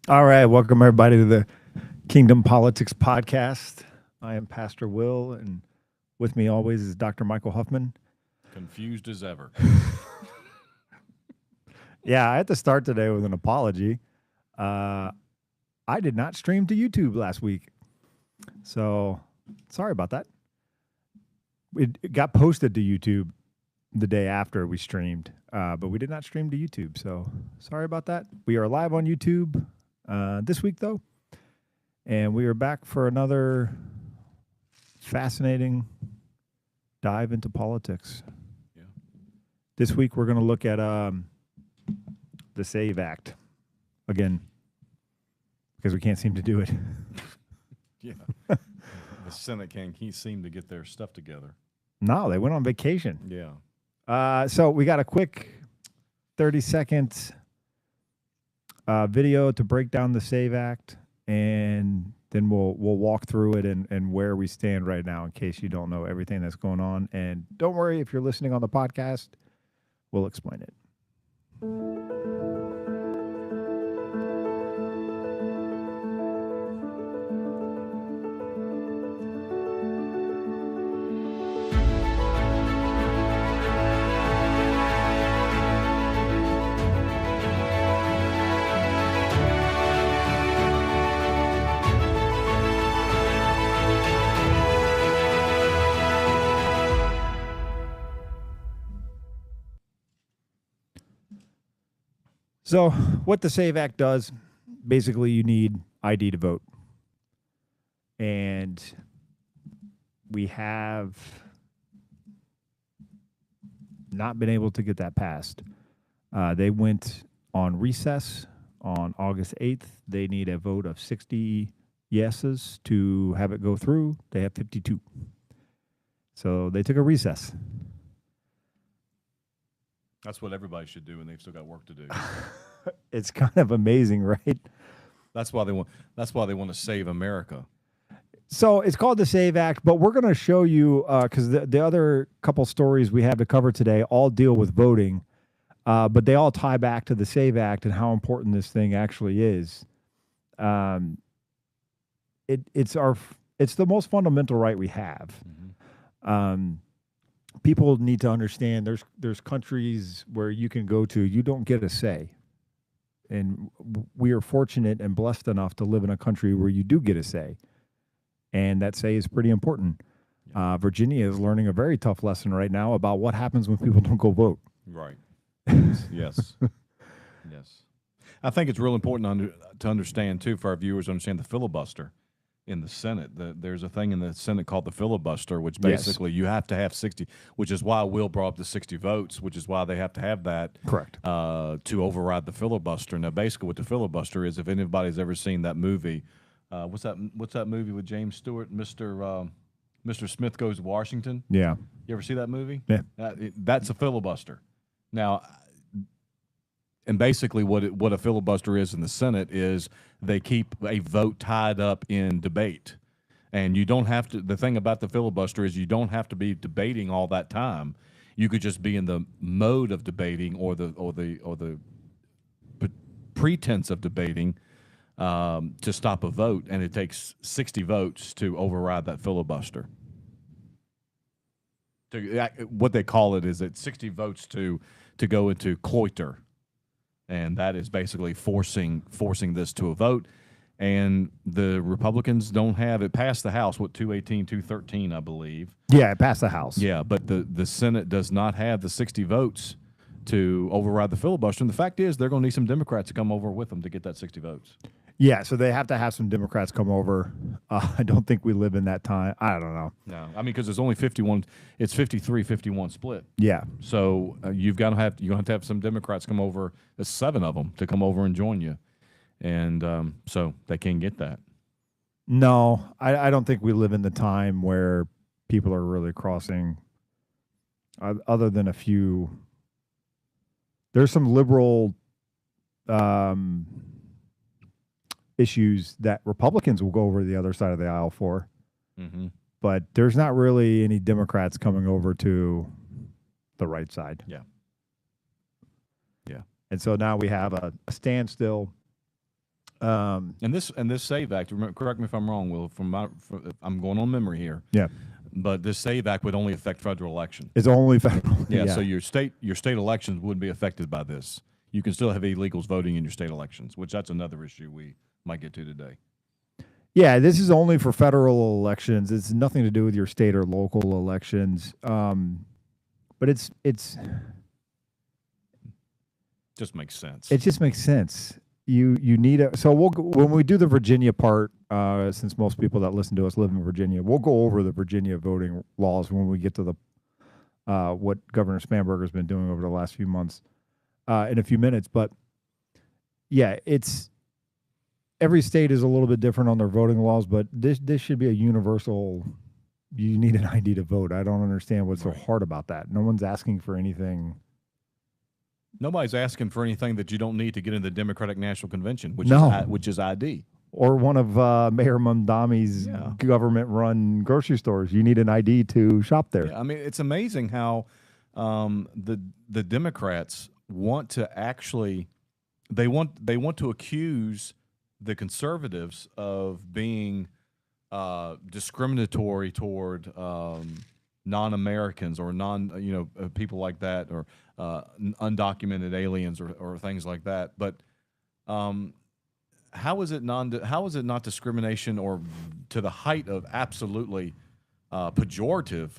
All right, welcome everybody to the Kingdom Politics Podcast. I am Pastor Will, and with me always is Dr. Michael Huffman. Confused as ever. Yeah, I had to start today with an apology. I did not stream to YouTube last week, so sorry about that. It got posted to YouTube the day after we streamed, but we did not stream to YouTube, so sorry about that. We are live on YouTube this week, though, and we are back for another fascinating dive into politics. Yeah. This week, we're going to look at the SAVE Act again, because we can't seem to do it. Yeah. The Senate can't seem to get their stuff together. No, they went on vacation. Yeah. So we got a quick 30-second video to break down the SAVE Act, and then we'll walk through it and where we stand right now in case you don't know everything that's going on. And don't worry, if you're listening on the podcast, we'll explain it. So what the SAVE Act does, basically you need ID to vote. And we have not been able to get that passed. They went on recess on August 8th. They need a vote of 60 yeses to have it go through. They have 52. So they took a recess. That's what everybody should do, and they've still got work to do. It's kind of amazing, right? That's why they want to save America. So it's called the SAVE Act, but we're going to show you, because the other couple stories we have to cover today all deal with voting, but they all tie back to the SAVE Act and how important this thing actually is. It's the most fundamental right we have. Mm-hmm. People need to understand there's countries where you can go to, you don't get a say. And we are fortunate and blessed enough to live in a country where you do get a say. And that say is pretty important. Virginia is learning a very tough lesson right now about what happens when people don't go vote. Right. Yes. Yes. I think it's real important to understand, too, for our viewers to understand the filibuster in the Senate. There's a thing in the Senate called the filibuster, which basically you have to have 60, which is why Will brought up the 60 votes, which is why they have to have that. Correct. To override the filibuster. Now, basically what the filibuster is, if anybody's ever seen that movie, what's that movie with James Stewart, Mr. Smith Goes to Washington? Yeah. You ever see that movie? Yeah. That's a filibuster. Now, and basically what a filibuster is in the Senate is they keep a vote tied up in debate. And you don't have to, the thing about the filibuster is you don't have to be debating all that time. You could just be in the mode of debating or the pretense of debating to stop a vote, and it takes 60 votes to override that filibuster. What they call it is 60 votes to go into cloitre. And that is basically forcing this to a vote. And the Republicans don't have it passed the House, 218, 213, I believe. Yeah, it passed the House. Yeah, but the Senate does not have the 60 votes to override the filibuster. And the fact is they're going to need some Democrats to come over with them to get that 60 votes. Yeah, so they have to have some Democrats come over. I don't think we live in that time. I don't know. No, I mean, because there's only 51. It's 53-51 split. Yeah. So you're going to have some Democrats come over. There's 7 of them to come over and join you, and so they can't get that. No, I don't think we live in the time where people are really crossing. Other than a few, there's some liberal issues that Republicans will go over to the other side of the aisle for. Mm-hmm. But there's not really any Democrats coming over to the right side. Yeah. Yeah. And so now we have a standstill. Um, And this SAVE Act, correct me if I'm wrong, Will, I'm going on memory here, yeah, but this SAVE Act would only affect federal election. it's only federal. Yeah, so your state elections wouldn't be affected by this. You can still have illegals voting in your state elections, which that's another issue we might get to today. Yeah, this is only for federal elections. It's nothing to do with your state or local elections. But it's Just makes sense. it just makes sense. You need a so when we do the Virginia part, since most people that listen to us live in Virginia, we'll go over the Virginia voting laws when we get to the what Governor Spanberger's been doing over the last few months in a few minutes. But yeah, it's every state is a little bit different on their voting laws, but this should be a universal. You need an ID to vote. I don't understand what's so hard about that. No one's asking for anything. Nobody's asking for anything that you don't need to get in the Democratic National Convention, which is ID. Or one of Mayor Mamdami's government-run grocery stores. You need an ID to shop there. Yeah, I mean, it's amazing how the Democrats want to actually they want to accuse the conservatives of being discriminatory toward non-Americans or people like that, or undocumented aliens or things like that. But how is it not discrimination, or to the height of absolutely pejorative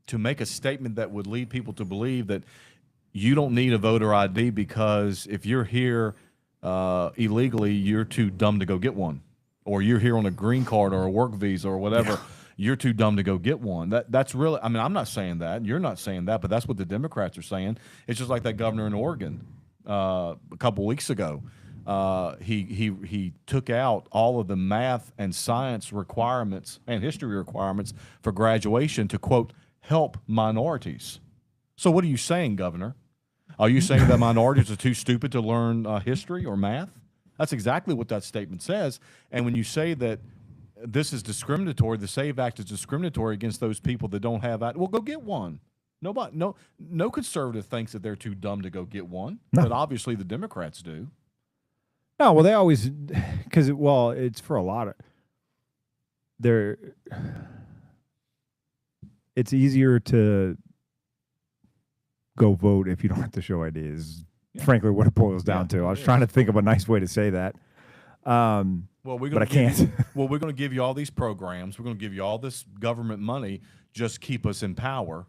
to make a statement that would lead people to believe that you don't need a voter ID because if you're here illegally, you're too dumb to go get one, or you're here on a green card or a work visa or whatever. You're too dumb to go get one. That's really. I mean, I'm not saying that. You're not saying that, but that's what the Democrats are saying. It's just like that governor in Oregon a couple weeks ago. He took out all of the math and science requirements and history requirements for graduation to, quote, help minorities. So what are you saying, Governor? Are you saying that minorities are too stupid to learn history or math? That's exactly what that statement says. And when you say that this is discriminatory, the SAVE Act is discriminatory against those people that don't have that, well, go get one. No conservative thinks that they're too dumb to go get one, but obviously the Democrats do. No, well, they always, because, it's for a lot of, it's easier to go vote if you don't have to show ID is frankly what it boils down to. I was trying to think of a nice way to say that. But I can't. We're going to give you all these programs. We're going to give you all this government money. Just keep us in power.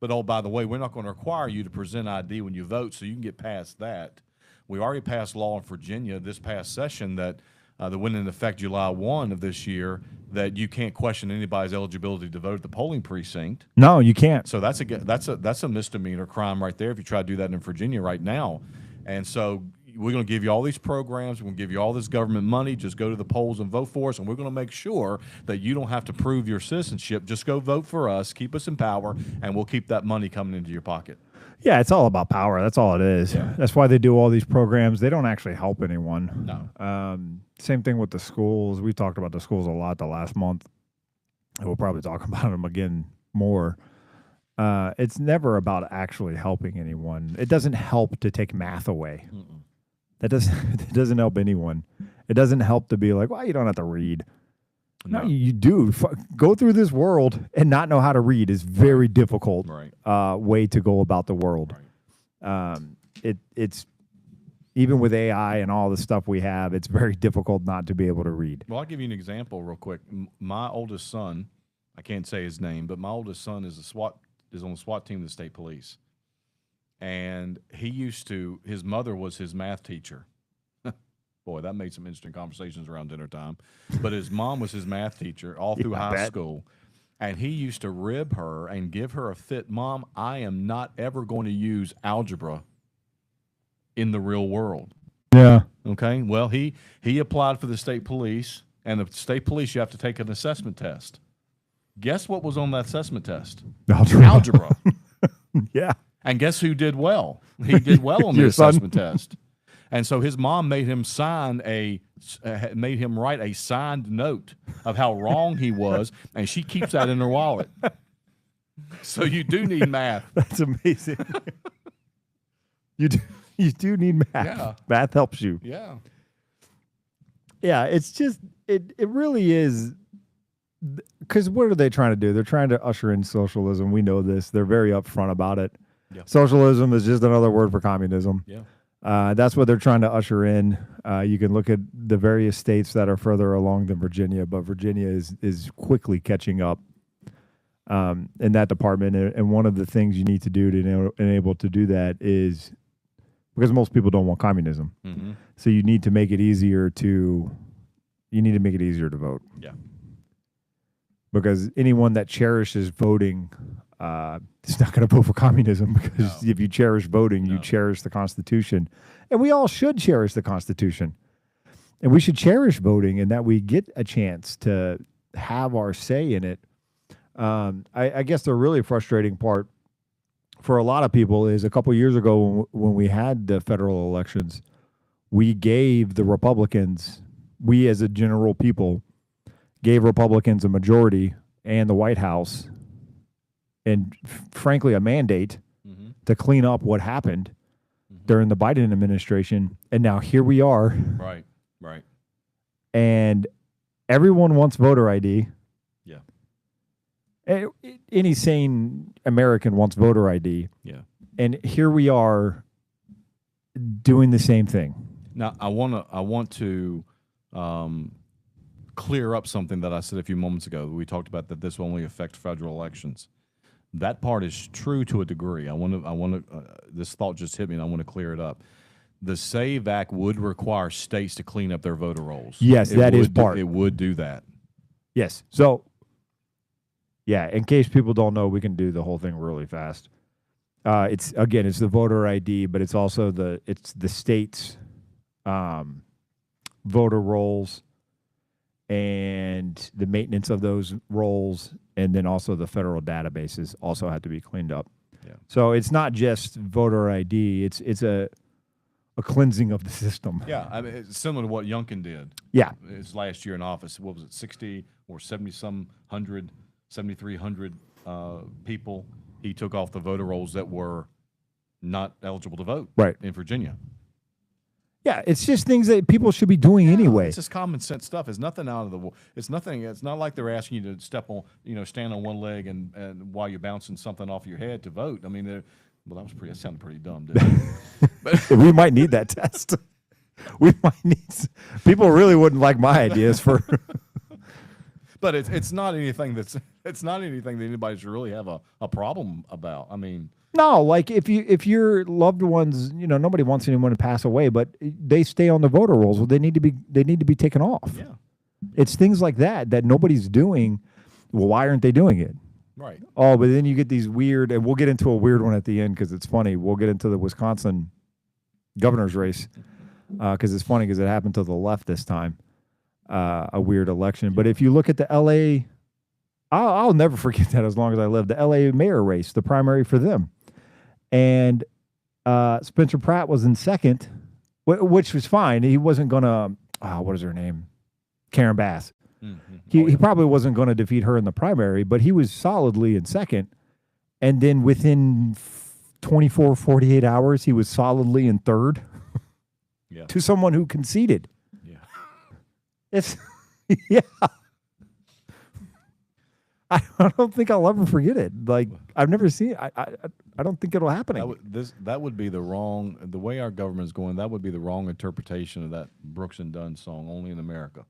But, oh, by the way, we're not going to require you to present ID when you vote, so you can get past that. We already passed law in Virginia this past session that went into effect July 1 of this year, that you can't question anybody's eligibility to vote at the polling precinct. No, you can't. So that's a misdemeanor crime right there if you try to do that in Virginia right now. And so we're going to give you all these programs. We're going to give you all this government money. Just go to the polls and vote for us, and we're going to make sure that you don't have to prove your citizenship. Just go vote for us, keep us in power, and we'll keep that money coming into your pocket. Yeah, it's all about power. That's all it is. Yeah. That's why they do all these programs. They don't actually help anyone. No. Same thing with the schools. We talked about the schools a lot the last month. And we'll probably talk about them again more. It's never about actually helping anyone. It doesn't help to take math away. Mm-mm. It doesn't help anyone. It doesn't help to be like, well, you don't have to read. No, you do. Go through this world and not know how to read is very difficult way to go about the world. Right. It's even with AI and all the stuff we have, it's very difficult not to be able to read. Well, I'll give you an example real quick. My oldest son, I can't say his name, but my oldest son is on the SWAT team of the state police. And his mother was his math teacher. Boy, that made some interesting conversations around dinner time. But his mom was his math teacher all through high school. And he used to rib her and give her a fit. Mom, I am not ever going to use algebra in the real world. Yeah. Okay. Well, he applied for the state police, and the state police, you have to take an assessment test. Guess what was on that assessment test? Algebra. Yeah. And guess who did well? He did well on the assessment test. And so his mom made him write a signed note of how wrong he was, and she keeps that in her wallet. So you do need math. That's amazing. You do. You do need math. Yeah. Math helps you. Yeah. Yeah, it's just it really is, because what are they trying to do? They're trying to usher in socialism. We know this. They're very upfront about it. Yeah. Socialism is just another word for communism. Yeah. That's what they're trying to usher in. You can look at the various states that are further along than Virginia, but Virginia is quickly catching up in that department. And one of the things you need to do to enable to do that is, because most people don't want communism, Mm-hmm. so you need to make it easier to vote. Yeah. Because anyone that cherishes voting is not going to vote for communism, because if you cherish voting, you cherish the Constitution. And we all should cherish the Constitution. And we should cherish voting, and that we get a chance to have our say in it. I guess the really frustrating part for a lot of people is a couple years ago when we had the federal elections, we gave the Republicans, we as a general people, gave Republicans a majority and the White House, and frankly a mandate Mm-hmm. to clean up what happened during the Biden administration. And now here we are, Right. Right. and everyone wants voter ID. Yeah. Any sane American wants voter ID. Yeah. And here we are doing the same thing. Now I want to clear up something that I said a few moments ago. We talked about that this will only affect federal elections. That part is true to a degree. I want to. This thought just hit me, and I want to clear it up. The SAVE Act would require states to clean up their voter rolls. Yes, that is part. It would do that. Yes. So, yeah, in case people don't know, we can do the whole thing really fast. It's the voter ID, but it's also the state's voter rolls and the maintenance of those rolls, and then also the federal databases also have to be cleaned up. Yeah. So it's not just voter ID; it's a cleansing of the system. Yeah, I mean, it's similar to what Youngkin did. Yeah. His last year in office. What was it, 60 or 7,300 people he took off the voter rolls that were not eligible to vote. Right. In Virginia. Yeah, it's just things that people should be doing anyway. It's just common sense stuff. It's nothing out of the. It's nothing. It's not like they're asking you to stand on one leg and while you're bouncing something off your head to vote. I mean, well, that sounded pretty dumb, didn't it? We might need that test. We might need. People really wouldn't like my ideas for. But it's not anything that anybody should really have a problem about. I mean. No, like if your loved ones, nobody wants anyone to pass away, but they stay on the voter rolls. Well, they need to be taken off. Yeah. It's things like that nobody's doing. Well, why aren't they doing it? Right. Oh, but then you get these weird, and we'll get into a weird one at the end because it's funny. We'll get into the Wisconsin governor's race because it's funny because it happened to the left this time, a weird election. But if you look at the L.A., I'll never forget that as long as I live, the L.A. mayor race, the primary for them. And Spencer Pratt was in second, which was fine. He wasn't going to, what is her name? Karen Bass. Mm-hmm. He probably wasn't going to defeat her in the primary, but he was solidly in second. And then within 24, 48 hours, he was solidly in third to someone who conceded. Yeah. It's, yeah. I don't think I'll ever forget it. Like, I've never seen it. I don't think it'll happen again. That would be the way our government is going, that would be the wrong interpretation of that Brooks and Dunn song, Only in America.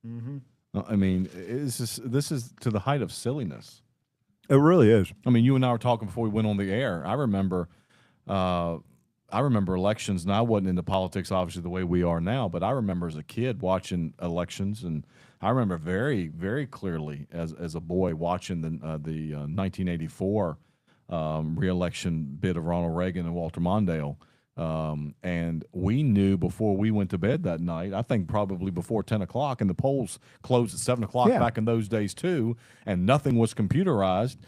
Mm-hmm. I mean, this is to the height of silliness. It really is. I mean, you and I were talking before we went on the air. I remember elections, and I wasn't into politics, obviously, the way we are now, but I remember as a kid watching elections, and I remember very, very clearly as a boy watching the 1984 re-election bid of Ronald Reagan and Walter Mondale. And we knew before we went to bed that night, I think probably before 10 o'clock, and the polls closed at 7 o'clock back in those days too, and nothing was computerized.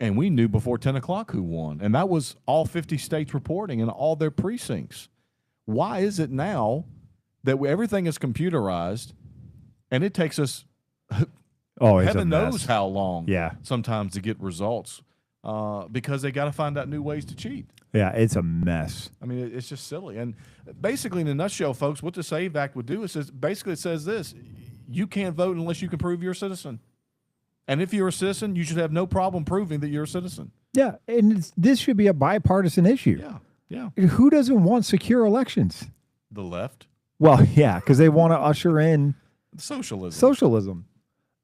And we knew before 10 o'clock who won. And that was all 50 states reporting in all their precincts. Why is it now that everything is computerized and it takes us heaven knows how long sometimes to get results because they got to find out new ways to cheat? Yeah, it's a mess. I mean, it's just silly. And basically, in a nutshell, folks, what the SAVE Act would do is basically it says this: you can't vote unless you can prove you're a citizen. And if you're a citizen, you should have no problem proving that you're a citizen. Yeah, and this should be a bipartisan issue. Yeah, yeah. Who doesn't want secure elections? The left, Well, yeah, because they want to usher in socialism.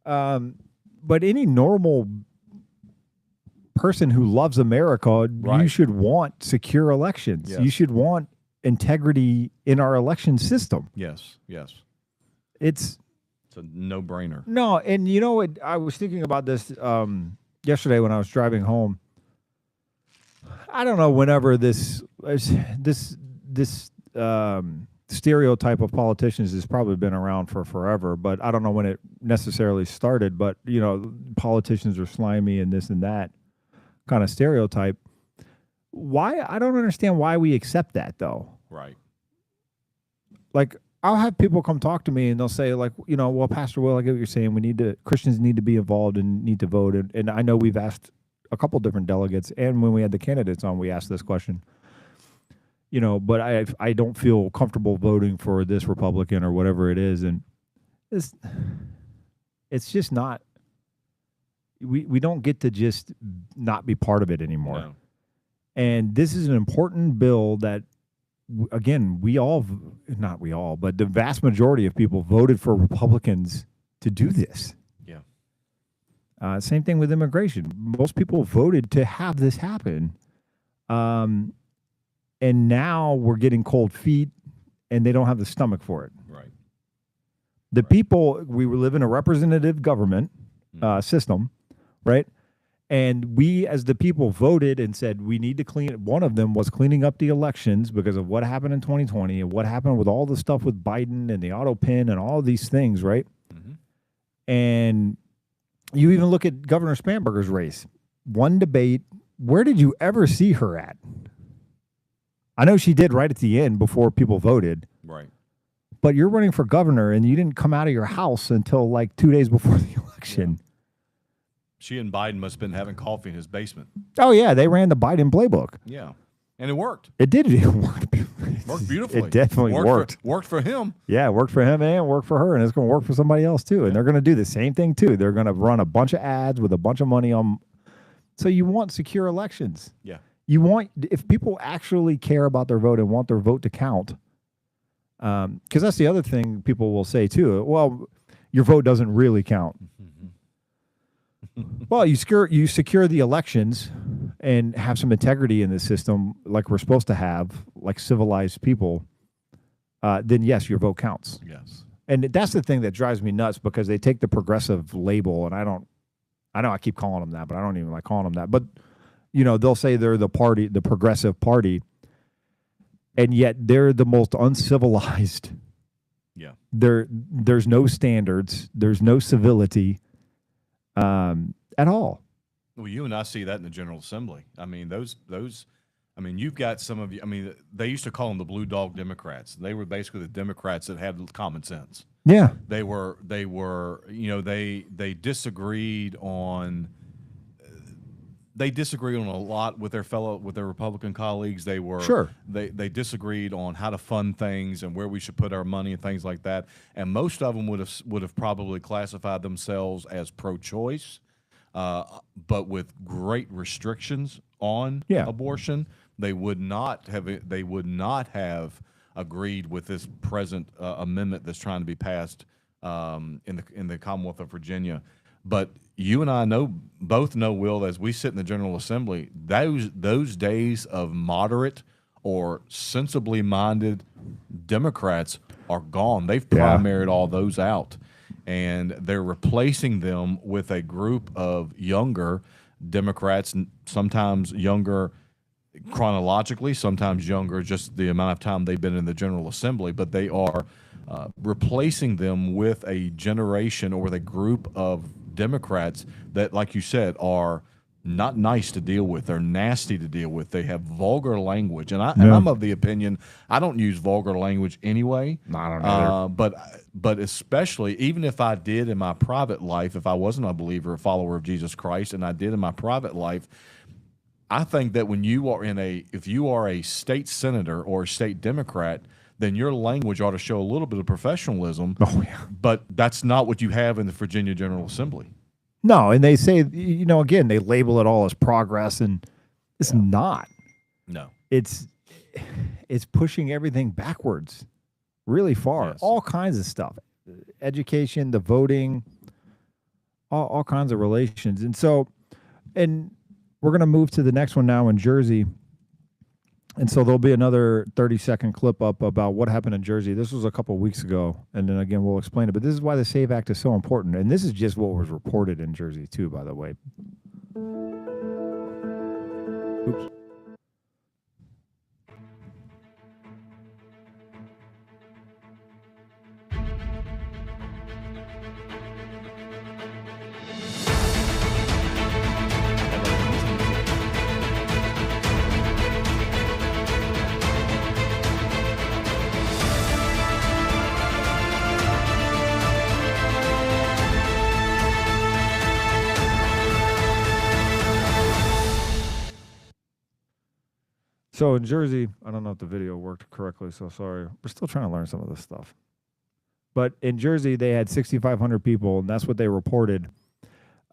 But any normal person who loves America, you Right. should want secure elections. Yes. You should want integrity in our election system. Yes, yes. It's It's a no-brainer. no, and you know what? I was thinking about this yesterday when I was driving home. I don't know whenever this stereotype of politicians has probably been around for forever, but I don't know when it necessarily started. But you know, politicians are slimy and this and that kind of stereotype. Why? I don't understand why we accept that though. Right. Like I'll have people come talk to me and they'll say like, you know, well, Pastor Will, I get what you're saying. Christians need to be involved and need to vote. And I know we've asked a couple different delegates, and when we had the candidates on, we asked this question. You know, but I don't feel comfortable voting for this Republican or whatever it is, and it's just not. We don't get to just not be part of it anymore. No. And this is an important bill that, again, not we all, but the vast majority of people voted for Republicans to do this. Yeah. Same thing with immigration. Most people voted to have this happen. And now we're getting cold feet and they don't have the stomach for it. Right. The people, we live in a representative government system, right? And we, as the people, voted and said we need to clean. One of them was cleaning up the elections because of what happened in 2020 and what happened with all the stuff with Biden and the auto pin and all of these things, right? Mm-hmm. And you even look at Governor Spanberger's race. One debate, where did you ever see her at? I know she did right at the end before people voted. Right. But you're running for governor and you didn't come out of your house until like 2 days before the election. She and Biden must have been having coffee in his basement. Oh, yeah. They ran the Biden playbook. Yeah. And it worked. It did. It worked. Worked beautifully. It definitely worked. Worked for him. Yeah, it worked for him and worked for her. And it's going to work for somebody else too. And they're going to do the same thing too. They're going to run a bunch of ads with a bunch of money on. So you want secure elections. Yeah. You want, if people actually care about their vote and want their vote to count, because that's the other thing people will say too. Well, your vote doesn't really count. Well, you secure the elections and have some integrity in the system, like we're supposed to have, like civilized people. Then yes, your vote counts. Yes. And that's the thing that drives me nuts because they take the progressive label, and I know I keep calling them that, but I don't even like calling them that. But you know, they'll say they're the party, the progressive party, and yet they're the most uncivilized. Yeah. There's no standards, there's no civility, at all. Well, you and I see that in the General Assembly. I mean, I mean, you've got some of you. I mean, they used to call them the Blue Dog Democrats. They were basically the Democrats that had common sense. Yeah. They were, you know, they disagreed on. They disagreed on a lot with their Republican colleagues. They were Sure. They disagreed on how to fund things and where we should put our money and things like that. And most of them would have probably classified themselves as pro-choice, but with great restrictions on abortion. They would not have agreed with this present amendment that's trying to be passed in the Commonwealth of Virginia. But you and I both know, Will, as we sit in the General Assembly, those days of moderate or sensibly minded Democrats are gone. They've primaried all those out, and they're replacing them with a group of younger Democrats, sometimes younger chronologically, sometimes younger just the amount of time they've been in the General Assembly, but they are replacing them with a generation or with a group of Democrats that, like you said, are not nice to deal with. They're nasty to deal with. They have vulgar language, and I'm of the opinion I don't use vulgar language anyway. No, I don't either. But especially even if I did in my private life, if I wasn't a believer, a follower of Jesus Christ, and I did in my private life, I think that when you are if you are a state senator or a state Democrat, then your language ought to show a little bit of professionalism. Oh yeah. But that's not what you have in the Virginia General Assembly. No, and they say, again, they label it all as progress, and it's not. No. It's pushing everything backwards really far. Yes. All kinds of stuff. Education, the voting, all kinds of relations. And so, and we're going to move to the next one now in Jersey. And so there'll be another 30-second clip up about what happened in Jersey. This was a couple of weeks ago, and then again we'll explain it. But this is why the SAVE Act is so important, and this is just what was reported in Jersey too, by the way. Oops. So in Jersey, I don't know if the video worked correctly, so sorry. We're still trying to learn some of this stuff. But in Jersey, they had 6,500 people, and that's what they reported,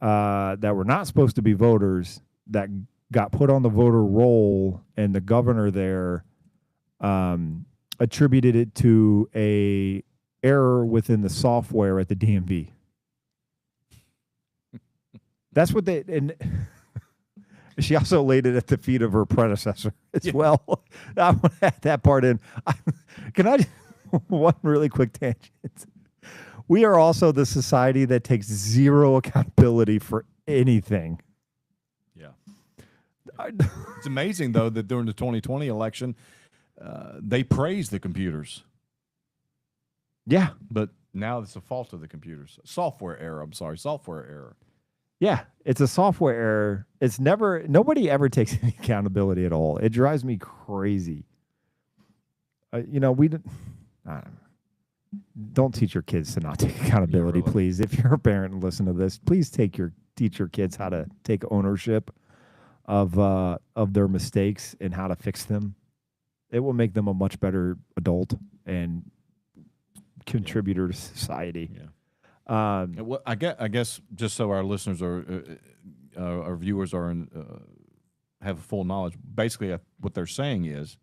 that were not supposed to be voters that got put on the voter roll, and the governor there attributed it to a error within the software at the DMV. That's what they... and. She also laid it at the feet of her predecessor as well. I want to add that part in. Can I one really quick tangent? We are also the society that takes zero accountability for anything. Yeah. It's amazing, though, that during the 2020 election, they praised the computers. Yeah. But now it's a fault of the computers. Software error. Software error. Yeah, it's a software error. It's nobody ever takes any accountability at all. It drives me crazy. Don't teach your kids to not take accountability, really. please. If you're a parent and listen to this, please teach your kids how to take ownership of their mistakes and how to fix them. It will make them a much better adult and contributor to society. Yeah. Well, I guess just so our listeners our viewers have full knowledge. Basically, what they're saying is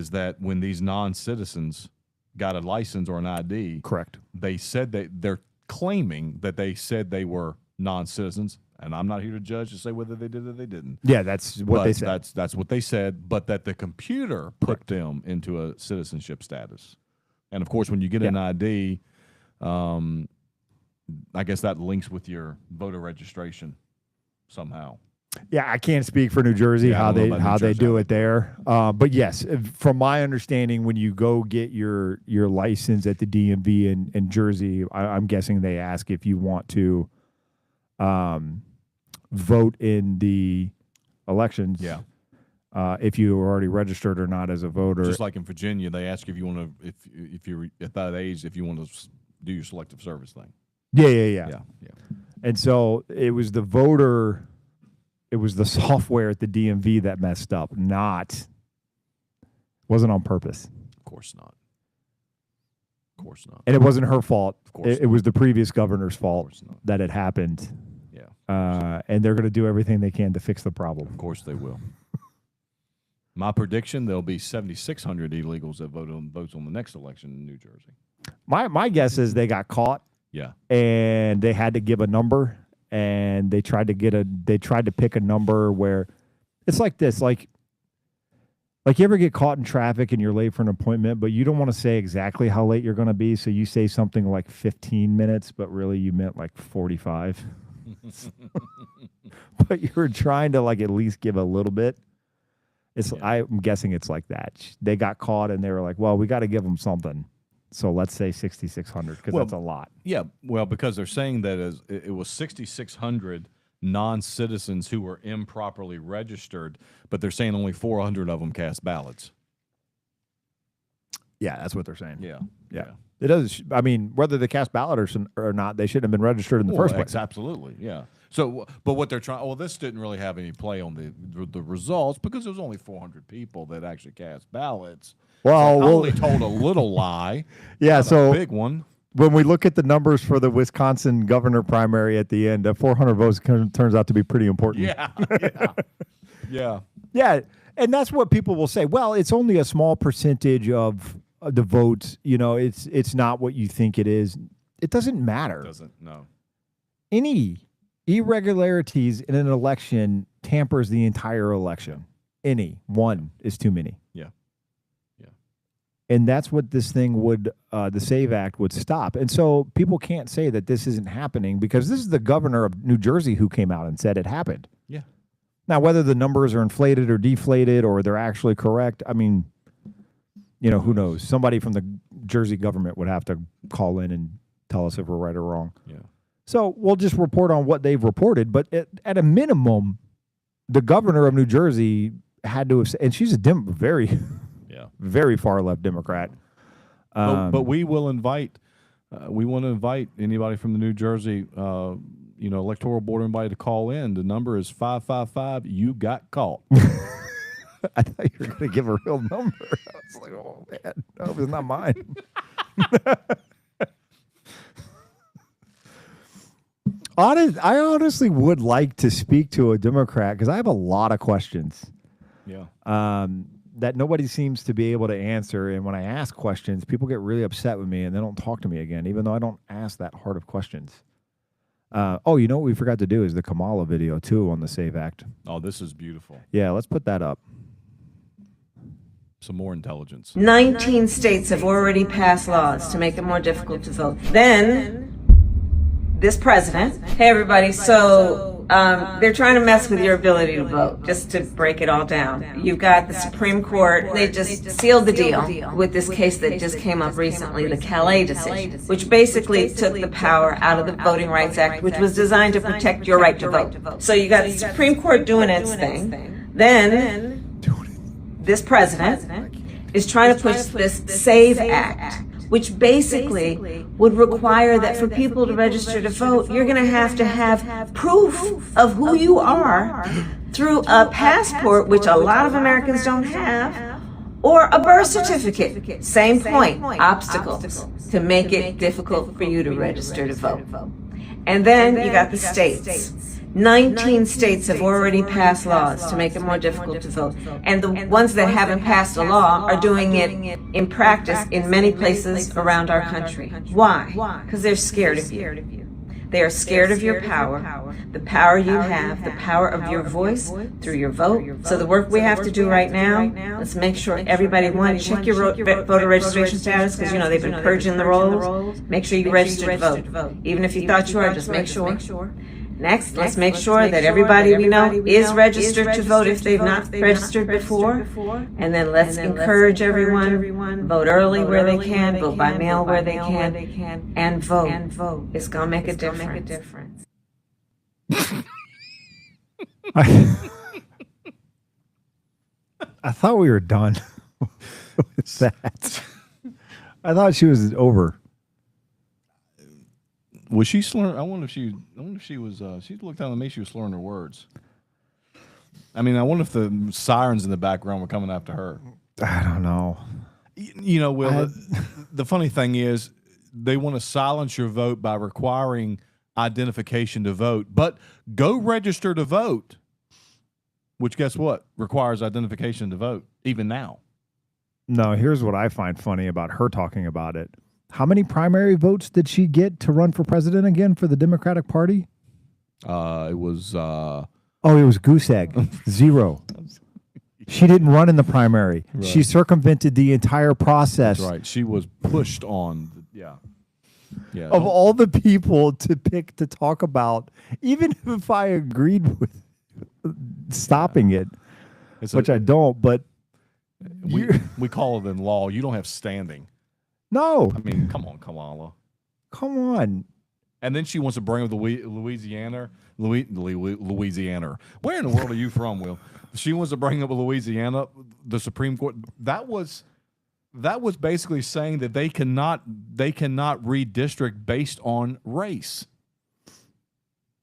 that when these non-citizens got a license or an ID, Correct. They said they're claiming that they said they were non-citizens, and I'm not here to judge to say whether they did or they didn't. Yeah, that's what they said. That's what they said, but that the computer put them into a citizenship status. And of course, when you get an ID, I guess that links with your voter registration somehow. Yeah, I can't speak for New Jersey how they do it there. But yes, from my understanding, when you go get your license at the DMV in Jersey, I'm guessing they ask if you want to vote in the elections. Yeah. If you are already registered or not as a voter. Just like in Virginia, they ask if you want to, if you're at that age, if you want to do your selective service thing. Yeah. And so it was the voter, it was the software at the DMV that messed up, wasn't on purpose. Of course not. Of course not. And it wasn't her fault. Of course it was the previous governor's fault course not. that it happened. Yeah. And they're going to do everything they can to fix the problem. Of course they will. My prediction, there'll be 7,600 illegals that votes on the next election in New Jersey. My guess is they got caught. Yeah. And they had to give a number, and they tried to pick a number where it's like this, like you ever get caught in traffic and you're late for an appointment, but you don't want to say exactly how late you're going to be, so you say something like 15 minutes, but really you meant like 45. But you were trying to like at least give a little bit. I'm guessing it's like that. They got caught and they were like, well, we got to give them something. So let's say 6,600 because that's a lot. Yeah, well, because they're saying that it was 6,600 non-citizens who were improperly registered, but they're saying only 400 of them cast ballots. Yeah, that's what they're saying. Yeah. It does. I mean, whether they cast ballot or not, they shouldn't have been registered in the first place. Absolutely, yeah. So, but what they're trying, well, this didn't really have any play on the results because there was only 400 people that actually cast ballots. Well, So I only told a little lie. Yeah, not so a big one. when we look at the numbers for the Wisconsin governor primary at the end, 400 votes turns out to be pretty important. Yeah, yeah. Yeah, and that's what people will say. Well, it's only a small percentage of the votes. You know, it's not what you think it is. It doesn't matter. Doesn't no. Any irregularities in an election tampers the entire election. Any one is too many. Yeah. And that's what this thing would, the SAVE Act would stop. And so people can't say that this isn't happening because this is the governor of New Jersey who came out and said it happened. Yeah. Now, whether the numbers are inflated or deflated or they're actually correct, I mean, you know, who knows? Somebody from the Jersey government would have to call in and tell us if we're right or wrong. Yeah. So we'll just report on what they've reported. But at a minimum, the governor of New Jersey had to have, and she's a very, very far left Democrat. But we will invite, we want to invite anybody from the New Jersey, electoral board, anybody to call in. The number is 555. You got caught. I thought you were going to give a real number. I was like, oh man, no, it's not mine. I honestly would like to speak to a Democrat because I have a lot of questions. Yeah. That nobody seems to be able to answer. And when I ask questions, people get really upset with me and they don't talk to me again, even though I don't ask that hard of questions. You know what we forgot to do is the Kamala video too on the SAVE Act. Oh, this is beautiful. Yeah, let's put that up. Some more intelligence. 19 states have already passed laws to make it more difficult to vote. Then, this president, hey everybody, so they're trying to mess with your ability to vote, just to break it all down. You've got the Supreme Court, they just sealed the deal with this case that just came up recently, the Calais decision, which basically took the power out of the Voting Rights Act, which was designed to protect your right to vote. So you got the Supreme Court doing its thing. Then, this president is trying to push this SAVE Act, which basically would require that for people to register to vote, you're going to have proof of who you are through a passport, which a lot of Americans don't have, or a birth certificate. Same point, obstacles to make it difficult for you to register to vote. And then you got the states. 19 states have already passed laws to make it more difficult to vote. And the ones that haven't passed a law are doing it in practice in many places around our country. Why? Because they're scared of you. They are scared of your power, the power you have, the power of your voice through your vote. So the work we have to do right now, let's make sure everybody, one, check your voter registration status, because they've been purging the rolls. Make sure you register to vote. Even if you thought you are, just make sure. Next, let's make sure that everybody we know is registered to vote if they've not registered before. And then let's encourage everyone, vote early where they can, vote by mail where they can, and vote. It's going to make a difference. I thought we were done with that. I thought she was over. Was she slurring? I wonder if she was. She looked down at me. She was slurring her words. I mean, I wonder if the sirens in the background were coming after her. I don't know. Will, the funny thing is, they want to silence your vote by requiring identification to vote. But go register to vote, which guess what? Requires identification to vote, even now. No, here's what I find funny about her talking about it. How many primary votes did she get to run for president again for the Democratic Party? It was... it was goose egg. 0. She didn't run in the primary. Right. She circumvented the entire process. That's right. She was pushed on. Yeah. Of all the people to pick to talk about, even if I agreed with stopping it, which I don't, but... We call it in law, you don't have standing. No. I mean, come on, Kamala. Come on. And then she wants to bring up Louisiana. Where in the world are you from, Will? She wants to bring up Louisiana, the Supreme Court. That was basically saying that they cannot redistrict based on race.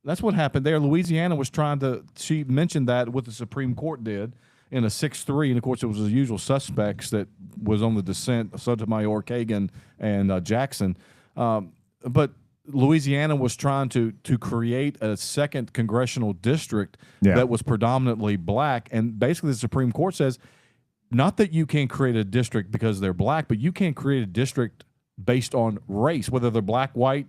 That's what happened there. Louisiana was trying to. She mentioned that what the Supreme Court did in a 6-3, and of course it was the usual suspects that was on the dissent: Sotomayor, Kagan, and Jackson. But Louisiana was trying to create a second congressional district that was predominantly black, and basically the Supreme Court says not that you can't create a district because they're black, but you can't create a district based on race, whether they're black, white,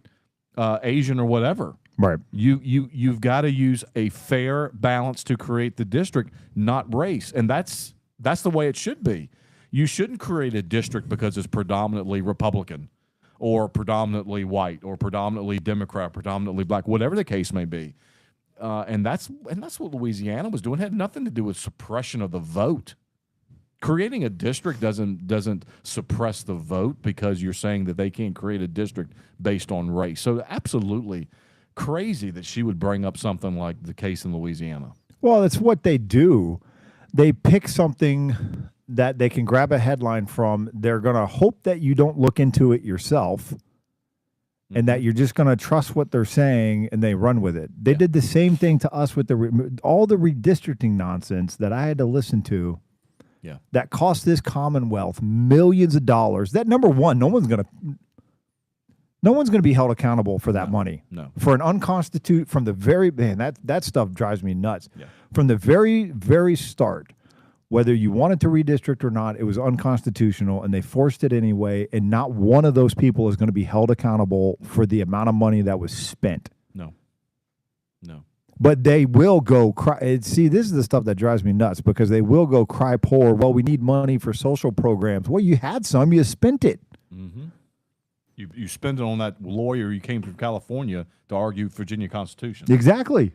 Asian, or whatever. Right. You've got to use a fair balance to create the district, not race, and that's the way it should be. You shouldn't create a district because it's predominantly Republican, or predominantly white, or predominantly Democrat, predominantly black, whatever the case may be. And that's what Louisiana was doing. It had nothing to do with suppression of the vote. Creating a district doesn't suppress the vote because you're saying that they can't create a district based on race. So absolutely crazy that she would bring up something like the case in Louisiana. Well, it's what they do. They pick something that they can grab a headline from. They're going to hope that you don't look into it yourself and that you're just going to trust what they're saying, and they run with it. They did the same thing to us with all the redistricting nonsense that I had to listen to. Yeah. That cost this Commonwealth millions of dollars. That, number one, no one's going to be held accountable for that money. No. For an unconstituted, from the very, that stuff drives me nuts. Yeah. From the very, very start, whether you wanted to redistrict or not, it was unconstitutional, and they forced it anyway, and not one of those people is going to be held accountable for the amount of money that was spent. No. But they will go cry. See, this is the stuff that drives me nuts, because they will go cry poor. Well, we need money for social programs. Well, you had some. You spent it. Mm-hmm. You spend it on that lawyer you came from California to argue Virginia Constitution. Exactly.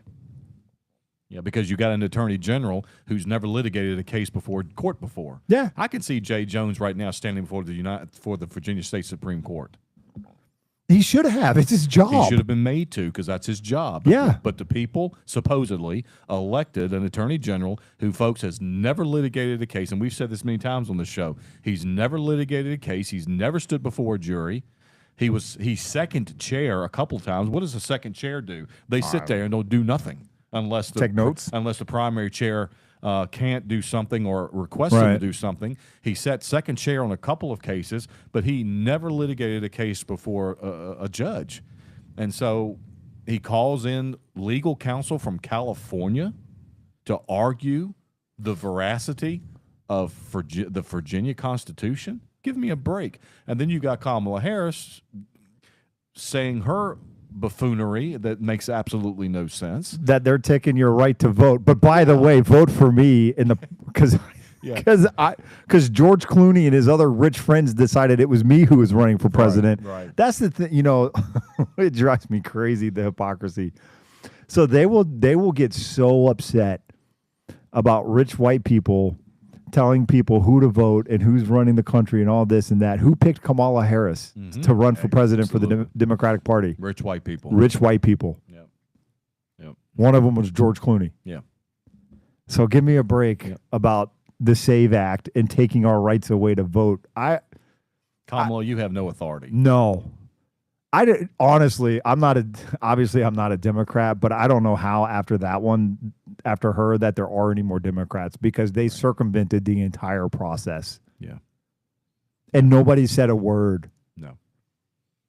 Yeah, because you got an attorney general who's never litigated a case before court before. Yeah. I can see Jay Jones right now standing before the Virginia State Supreme Court. He should have. It's his job. He should have been made to, because that's his job. Yeah. But the people supposedly elected an attorney general who, folks, has never litigated a case, and we've said this many times on the show. He's never litigated a case. He's never stood before a jury. He's second chair a couple times. What does a second chair do? They sit there and don't do nothing unless take notes. Unless the primary chair can't do something or requests him to do something. He sat second chair on a couple of cases, but he never litigated a case before a judge. And so he calls in legal counsel from California to argue the veracity of the Virginia Constitution. Give me a break. And then you got Kamala Harris saying her buffoonery that makes absolutely no sense. That they're taking your right to vote. But by the way, vote for me because George Clooney and his other rich friends decided it was me who was running for president. Right. That's the thing, it drives me crazy, the hypocrisy. So they will get so upset about rich white people telling people who to vote and who's running the country and all this and that. Who picked Kamala Harris to run for president for the Democratic Party? Rich white people. Rich white people. Yep. One of them was George Clooney. Yeah. So give me a break about the SAVE Act and taking our rights away to vote. Kamala, you have no authority. No. Honestly, I'm not a Democrat, but I don't know how after her that there are any more Democrats, because they circumvented the entire process. Yeah. And nobody said a word. No.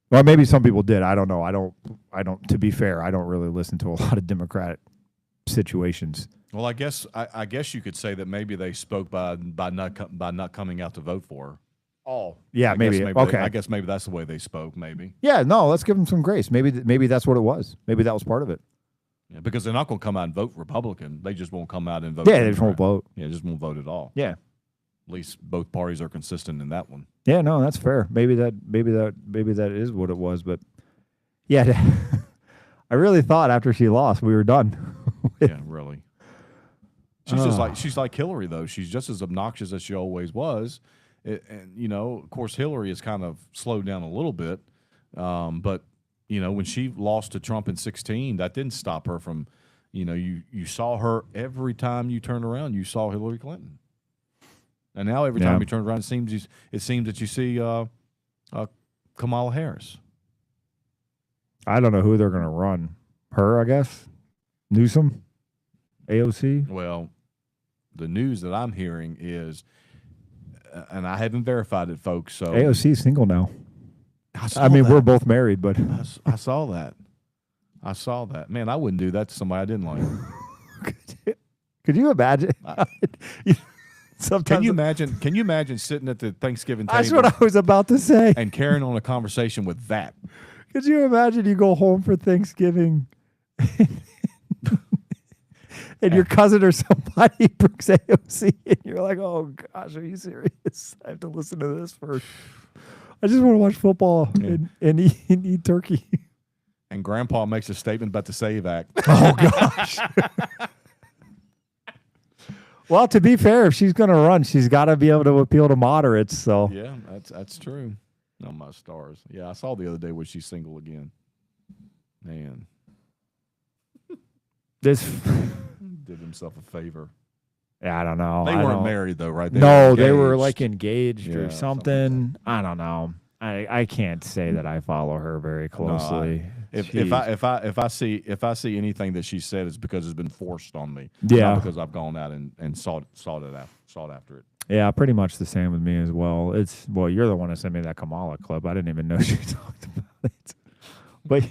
Well, maybe some people did. I don't know. I don't, to be fair, I don't really listen to a lot of Democratic situations. Well, I guess you could say that maybe they spoke by not coming out to vote for her. Oh, yeah, maybe. Okay. I guess maybe that's the way they spoke, maybe. Yeah, no, let's give them some grace. Maybe that's what it was. Maybe that was part of it. Yeah, because they're not going to come out and vote Republican. They just won't come out and vote. Yeah, they just won't vote. Yeah, just won't vote at all. Yeah. At least both parties are consistent in that one. Yeah, no, that's fair. Maybe that is what it was, but yeah, I really thought after she lost we were done. Yeah, really. She's like Hillary, though. She's just as obnoxious as she always was. And of course, Hillary has kind of slowed down a little bit. But, when she lost to Trump in 2016, that didn't stop her from, you saw her every time you turned around, you saw Hillary Clinton. And now every time you turn around, it seems that you see Kamala Harris. I don't know who they're going to run. Her, I guess. Newsom, AOC. Well, the news that I'm hearing is, and I haven't verified it, folks. So AOC is single now. saw I mean, that. we're both married, but I saw that. I saw that. Man, I wouldn't do that to somebody I didn't like. could you imagine? Sometimes Can you imagine? Can you imagine sitting at the Thanksgiving table that's what I was about to say. and carrying on a conversation with that? Could you imagine you go home for Thanksgiving and your cousin or somebody brings AOC and you're like, oh gosh, are you serious? I have to listen to this first. I just want to watch football and eat turkey. And Grandpa makes a statement about the SAVE Act. Oh gosh. Well, to be fair, if she's going to run, she's got to be able to appeal to moderates. So Yeah, that's true. Oh my stars! Yeah, I saw the other day where she's single again. Man, this, did himself a favor. I don't know. They I weren't don't- married though, right? No, they were engaged. like engaged Yeah, or something something. I don't know. I can't say that I follow her very closely. If Jeez. I see anything that she said, it's because it's been forced on me. Yeah. Not because I've gone out and sought after it. Yeah, pretty much the same with me as well. You're the one that sent me that Kamala clip. I didn't even know she talked about it. But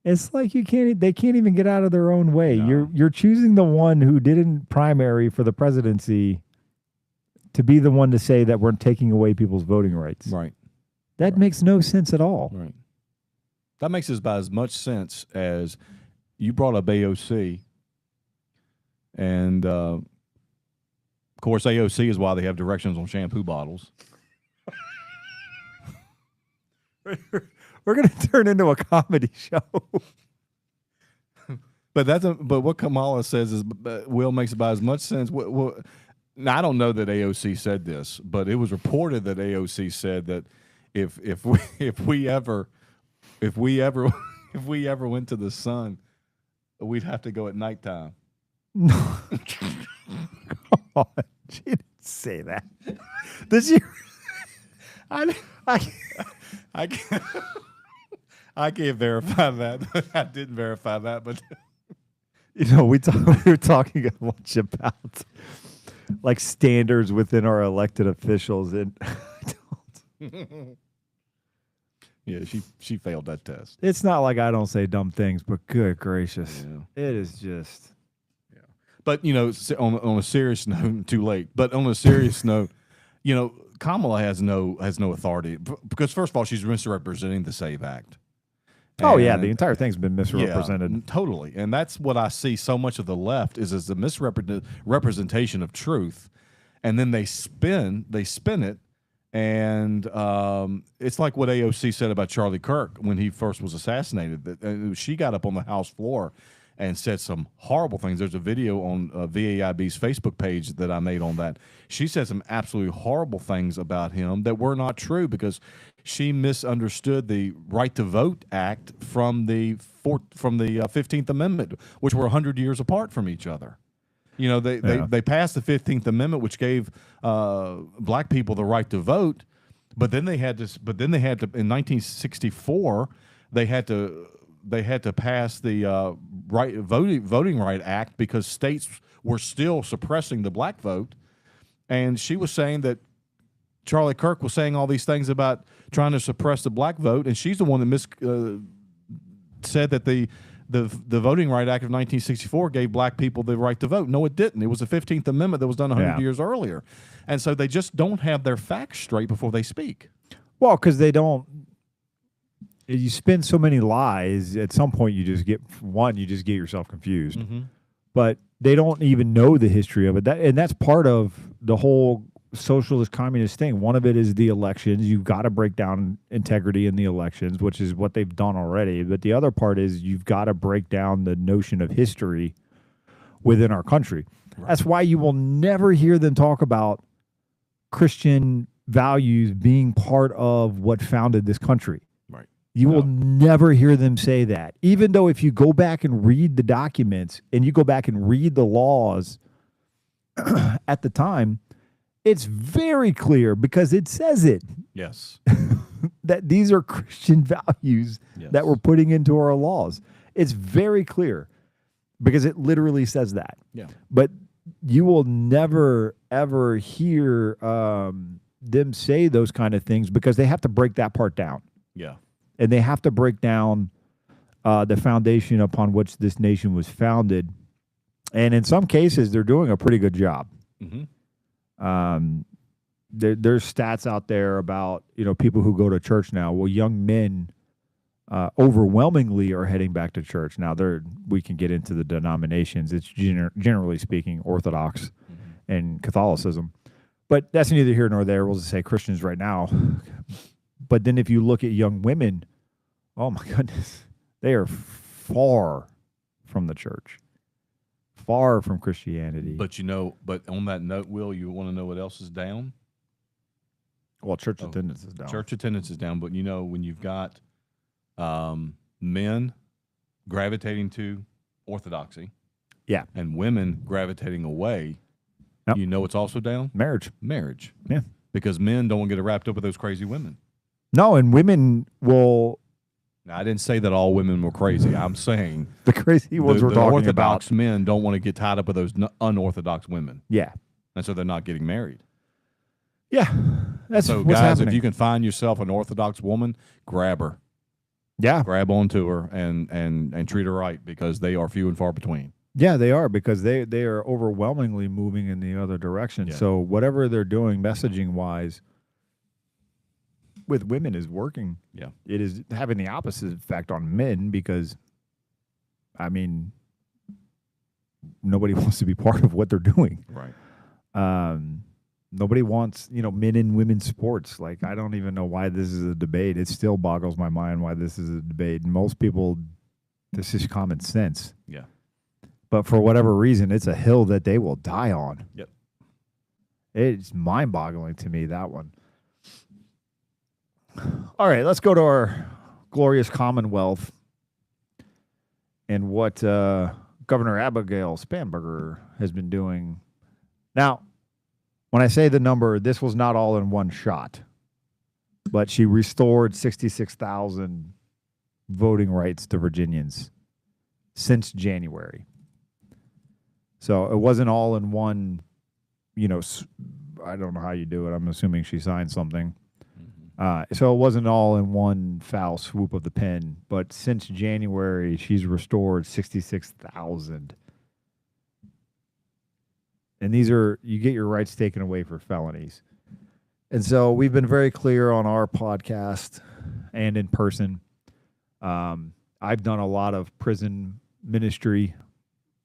it's like they can't even get out of their own way. No. You're choosing the one who didn't primary for the presidency to be the one to say that we're taking away people's voting rights. Right. That makes no sense at all. Right. That makes about as much sense as you brought up AOC, and of course AOC is why they have directions on shampoo bottles. We're going to turn into a comedy show. But what Kamala says is Will makes about as much sense. Now, I don't know that AOC said this, but it was reported that AOC said that if we ever went to the sun, we'd have to go at nighttime. No. Come on. She didn't say that. This year. I can't, I can't verify that. I didn't verify that, but we were talking a bunch about like standards within our elected officials, and yeah, she failed that test. it's not like I don't say dumb things, but good gracious, Yeah. it is just. But on a serious note, too late. But on a serious note, Kamala has no authority because first of all, she's misrepresenting the SAVE Act. Oh yeah, And- the entire thing's been misrepresented. Yeah, totally. And that's what I see so much of the left is the misrepresentation of truth, and then they spin it, and it's like what AOC said about Charlie Kirk when he first was assassinated. That she got up on the House floor and said some horrible things. There's a video on VAIB's Facebook page that I made on that. She said some absolutely horrible things about him that were not true because she misunderstood the Right to Vote Act from the 15th Amendment, which were 100 years apart from each other. They passed the 15th Amendment, which gave black people the right to vote, but then they had to in 1964 they had to pass the Voting Right Act because states were still suppressing the black vote. And she was saying that Charlie Kirk was saying all these things about trying to suppress the black vote, and she's the one that said that the Voting Right Act of 1964 gave black people the right to vote. No, it didn't. It was the 15th Amendment that was done 100 years earlier. And so they just don't have their facts straight before they speak. Well, because they don't. You spin so many lies. At some point, you just get yourself confused. But they don't even know the history of it. And that's part of the whole socialist communist thing. One of it is the elections. You've got to break down integrity in the elections, which is what they've done already. But the other part is you've got to break down the notion of history within our country. Right. That's why you will never hear them talk about Christian values being part of what founded this country. Right. You will never hear them say that. Even though if you go back and read the documents and you go back and read the laws at the time, it's very clear because it says it. Yes. That these are Christian values that we're putting into our laws. It's very clear because it literally says that. Yeah. But you will never ever hear them say those kind of things because they have to break that part down, Yeah. and they have to break down the foundation upon which this nation was founded. And in some cases, they're doing a pretty good job. Mm-hmm. There's stats out there about people who go to church now. Well, young men overwhelmingly are heading back to church now. We can get into the denominations. It's generally speaking Orthodox and Catholicism, but that's neither here nor there. We'll just say Christians right now. But then if you look at young women, oh my goodness, they are far from the church, far from Christianity. But but on that note, Will, you want to know what else is down? Well, church attendance is down. Church attendance is down, but when you've got men gravitating to orthodoxy, yeah, and women gravitating away, Yep. it's also down? Marriage. Yeah. Because men don't want to get wrapped up with those crazy women. No, and women will. Now, I didn't say that all women were crazy. I'm saying The crazy ones the we're talking orthodox about. men don't want to get tied up with those unorthodox women, Yeah, and so they're not getting married. yeah, that's So, what's guys, happening. if you can find yourself an orthodox woman, grab her, yeah, grab onto her, and treat her right because they are few and far between. yeah, they are because they are overwhelmingly moving in the other direction. Yeah. So whatever they're doing, messaging wise, with women is working. Yeah. It is having the opposite effect on men because, I mean, nobody wants to be part of what they're doing. Right. Nobody wants, men and women's sports. Like, I don't even know why this is a debate. It still boggles my mind why this is a debate. And most people, this is common sense. Yeah. But for whatever reason, it's a hill that they will die on. Yep. It's mind-boggling to me, that one. All right, let's go to our glorious Commonwealth and what Governor Abigail Spanberger has been doing. Now, when I say the number, this was not all in one shot, but she restored 66,000 voting rights to Virginians since January. So it wasn't all in one, I don't know how you do it. I'm assuming she signed something. So it wasn't all in one foul swoop of the pen, but since January, she's restored 66,000. And these are, you get your rights taken away for felonies. And so we've been very clear on our podcast and in person. I've done a lot of prison ministry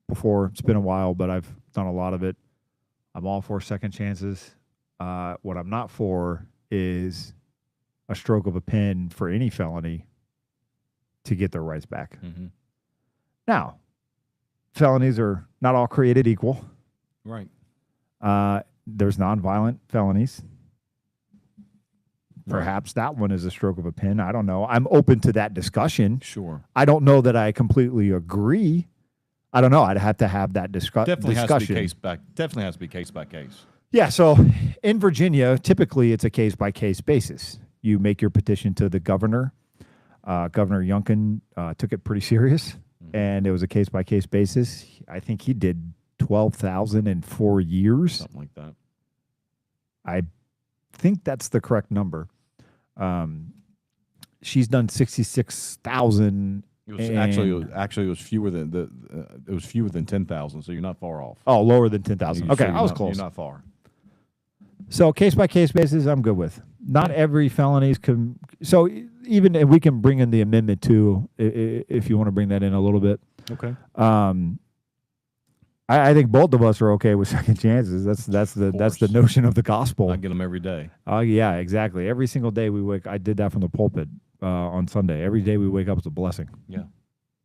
before. It's been a while, but I've done a lot of it. I'm all for second chances. What I'm not for is a stroke of a pen for any felony to get their rights back. Mm-hmm. Now, felonies are not all created equal. Right. There's nonviolent felonies. Right. Perhaps that one is a stroke of a pen. I don't know. I'm open to that discussion. Sure. I don't know that I completely agree. I don't know. I'd have to have that Definitely discussion. has to be definitely has to be case by case. Yeah, so in Virginia, typically it's a case-by-case basis. You make your petition to the governor. Governor Youngkin took it pretty serious, and it was a case-by-case basis. I think he did 12,000 in 4 years. Something like that. I think that's the correct number. She's done 66,000. It was actually it was fewer than it was fewer than 10,000. So you're not far off. Oh, lower than 10,000. Okay, I was close. You're not far. So case by case basis, I'm good with. Not every felonies can. So even if we can bring in the amendment too, if you want to bring that in a little bit. Okay. I think both of us are okay with second chances. That's the notion of the gospel. I get them every day. Oh yeah, exactly. Every single day we wake. I did that from the pulpit on Sunday. Every day we wake up is a blessing. Yeah.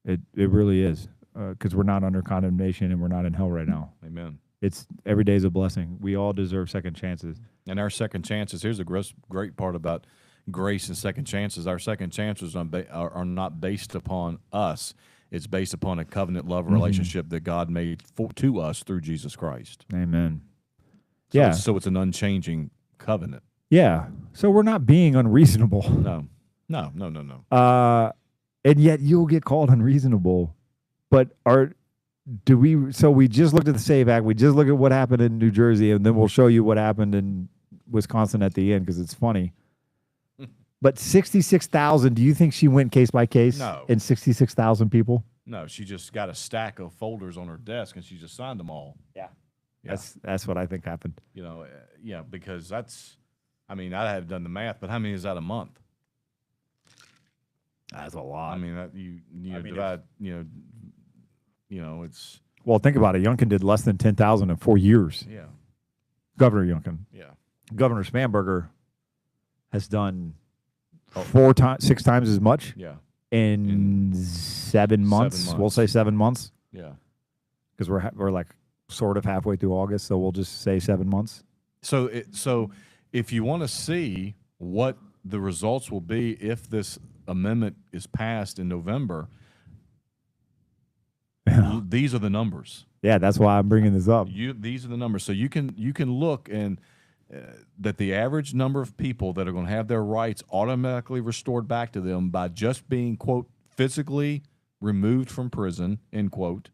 It really is because we're not under condemnation and we're not in hell right now. Amen. It's every day is a blessing. We all deserve second chances. And our second chances, here's a great part about grace and second chances. Our second chances are not based upon us. It's based upon a covenant love relationship that God made to us through Jesus Christ. Amen. So so it's an unchanging covenant. Yeah. So we're not being unreasonable. No. and yet you'll get called unreasonable. But so we just looked at the SAVE Act, we just looked at what happened in New Jersey, and then we'll show you what happened in Wisconsin at the end because it's funny. But 66,000, do you think she went case by case? No. And 66,000 people? No, she just got a stack of folders on her desk and she just signed them all. Yeah. Yeah. That's what I think happened. You know, yeah, because that's, I mean, I have done the math, but how many is that a month? That's a lot. I mean, that you mean, divide, it's, Well, think about it. Youngkin did less than 10,000 in 4 years. yeah, Governor Youngkin. yeah. Governor Spanberger has done Oh. 6 times as much Yeah, in 7 months. 7 We'll months. say 7 months yeah. because we're like sort of halfway through August, so we'll just say 7 months. So if you want to see what the results will be if this amendment is passed in November, these are the numbers. Yeah, that's why I'm bringing this up. These are the numbers. So you can look and that the average number of people that are going to have their rights automatically restored back to them by just being, quote, physically removed from prison, end quote,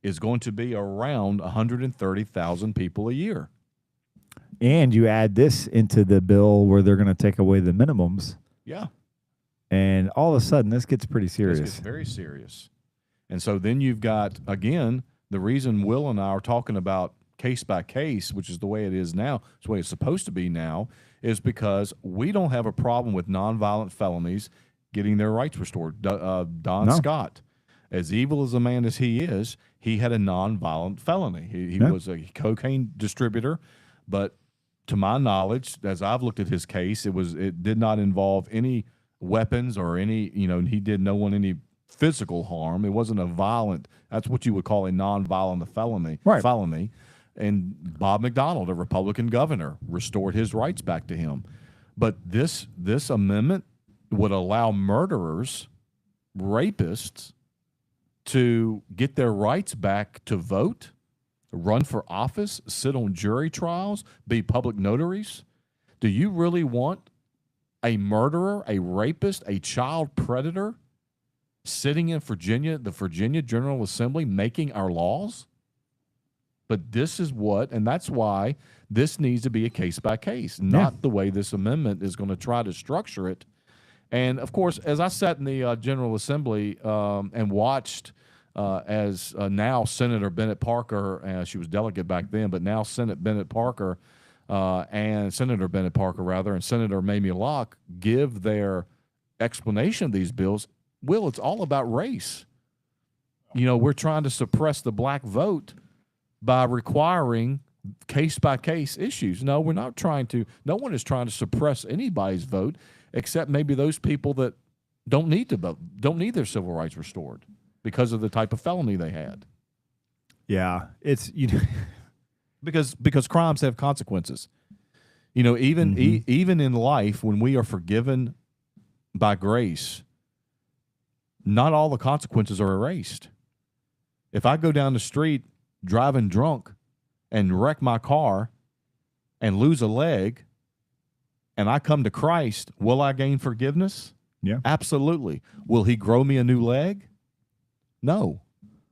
is going to be around 130,000 people a year. And you add this into the bill where they're going to take away the minimums, Yeah. and all of a sudden this gets pretty This serious. gets very serious. And so then you've got, again, the reason Will and I are talking about case by case, which is the way it is now, it's the way it's supposed to be now, is because we don't have a problem with nonviolent felonies getting their rights restored. Don No. Scott, as evil as a man as he is, he had a nonviolent felony. He Yeah. was a cocaine distributor, but to my knowledge, as I've looked at his case, it did not involve any weapons or any, he did no one any physical harm. It wasn't a violent, that's what you would call a nonviolent felony. Right. Felony. And Bob McDonnell, a Republican governor, restored his rights back to him. But this amendment would allow murderers, rapists, to get their rights back to vote, run for office, sit on jury trials, be public notaries. Do you really want a murderer, a rapist, a child predator sitting in Virginia, the Virginia General Assembly, making our laws? But this is what, and that's why this needs to be a case by case, not the way this amendment is going to try to structure it. And of course, as I sat in the General Assembly and watched as now Senator Bennett Parker, she was delegate back then, but now Senator Bennett Parker and Senator Mamie Locke give their explanation of these bills. Will, it's all about race. We're trying to suppress the black vote by requiring case-by-case issues. No, we're not trying to. No one is trying to suppress anybody's vote except maybe those people that don't need to vote, don't need their civil rights restored because of the type of felony they had. Yeah, it's because crimes have consequences. Even even in life, when we are forgiven by grace, not all the consequences are erased. If I go down the street driving drunk and wreck my car and lose a leg and I come to Christ, will I gain forgiveness? Yeah. Absolutely. Will he grow me a new leg? No,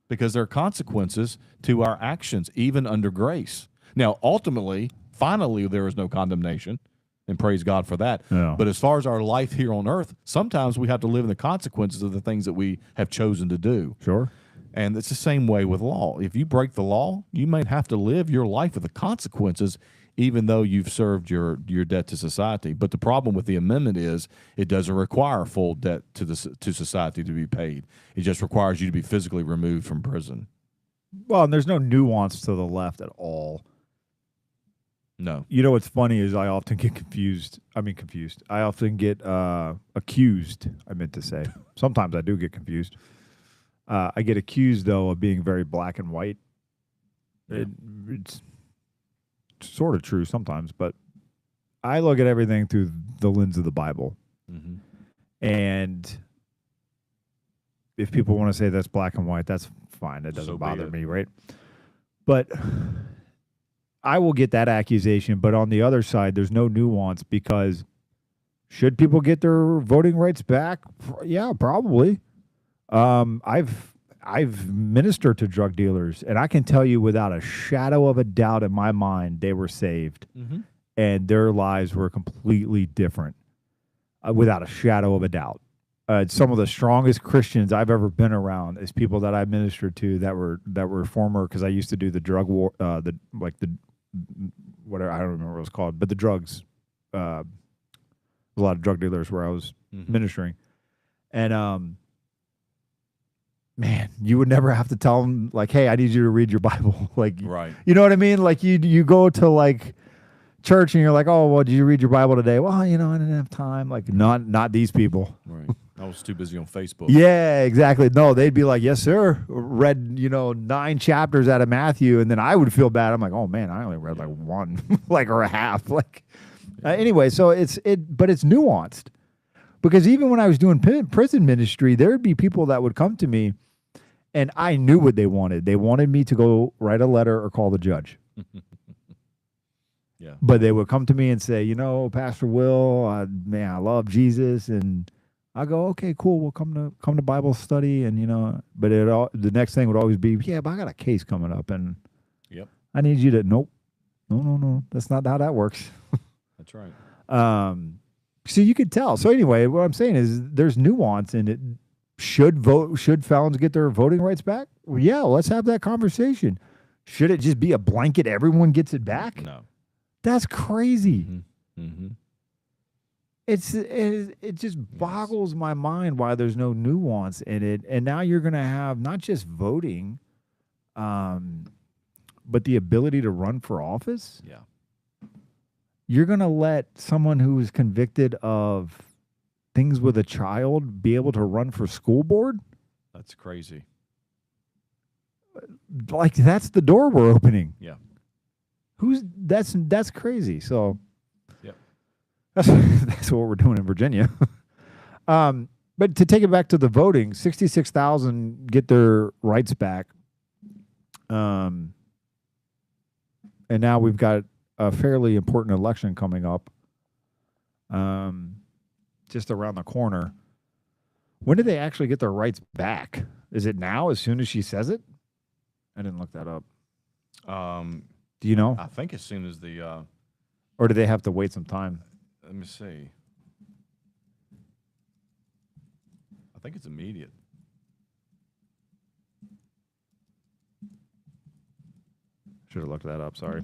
because there are consequences to our actions, even under grace. Now, ultimately, finally, there is no condemnation, and praise God for that. Yeah. But as far as our life here on earth, sometimes we have to live in the consequences of the things that we have chosen to do. sure. And it's the same way with law. If you break the law, you may have to live your life with the consequences, even though you've served your debt to society. But the problem with the amendment is it doesn't require full debt to society to be paid. It just requires you to be physically removed from prison. Well, and there's no nuance to the left at all. No. You know what's funny is I often get confused. I often get accused, I meant to say. Sometimes I do get confused. I get accused, though, of being very black and white. It's sort of true sometimes, but I look at everything through the lens of the Bible. Mm-hmm. And if people want to say that's black and white, that's fine. That doesn't So be bother it. me, right? But I will get that accusation. But on the other side, there's no nuance because Should people get their voting rights back? Yeah, probably. I've ministered to drug dealers, and I can tell you without a shadow of a doubt in my mind, they were saved, and their lives were completely different, without a shadow of a doubt. Some of the strongest Christians I've ever been around is people that I ministered to that were former, because I used to do the drug war, the whatever, I don't remember what it was called, but the drugs. A lot of drug dealers where I was ministering, and man, you would never have to tell them like, "Hey, I need you to read your Bible." Like, Right. you know what I mean? Like you go to like church and you're like, "Oh, well, did you read your Bible today?" Well, I didn't have time. Like, not these people. Right. I was too busy on Facebook. Yeah, exactly. No, they'd be like, "Yes, sir." Read 9 chapters out of Matthew, and then I would feel bad. I'm like, "Oh man, I only read like one, like or a half." Like, anyway, so but it's nuanced, because even when I was doing prison ministry, there would be people that would come to me, and I knew what they wanted. They wanted me to go write a letter or call the judge. Yeah. But they would come to me and say, Pastor Will, man, I love Jesus, and I go, okay, cool. We'll come to Bible study, and but the next thing would always be, yeah, but I got a case coming up, and Yep. I need you to no, that's not how that works. That's right. So you could tell. So anyway, what I'm saying is there's nuance in it. Should felons get their voting rights back? Well, yeah, let's have that conversation. Should it just be a blanket? Everyone gets it back? No. That's crazy. Mm-hmm. It just boggles my mind why there's no nuance in it. And now you're going to have not just voting, but the ability to run for office. Yeah. You're going to let someone who is convicted of things with a child be able to run for school board? That's crazy. Like, that's the door we're opening. Yeah. That's crazy. So Yep. that's what we're doing in Virginia. But to take it back to the voting, 66,000 get their rights back. And now we've got a fairly important election coming up, just around the corner. When do they actually get their rights back? Is it now, as soon as she says it? I didn't look that up. Do you know? I think as soon as the Or do they have to wait some time? let me see. I think it's immediate. Should have looked that up. Sorry.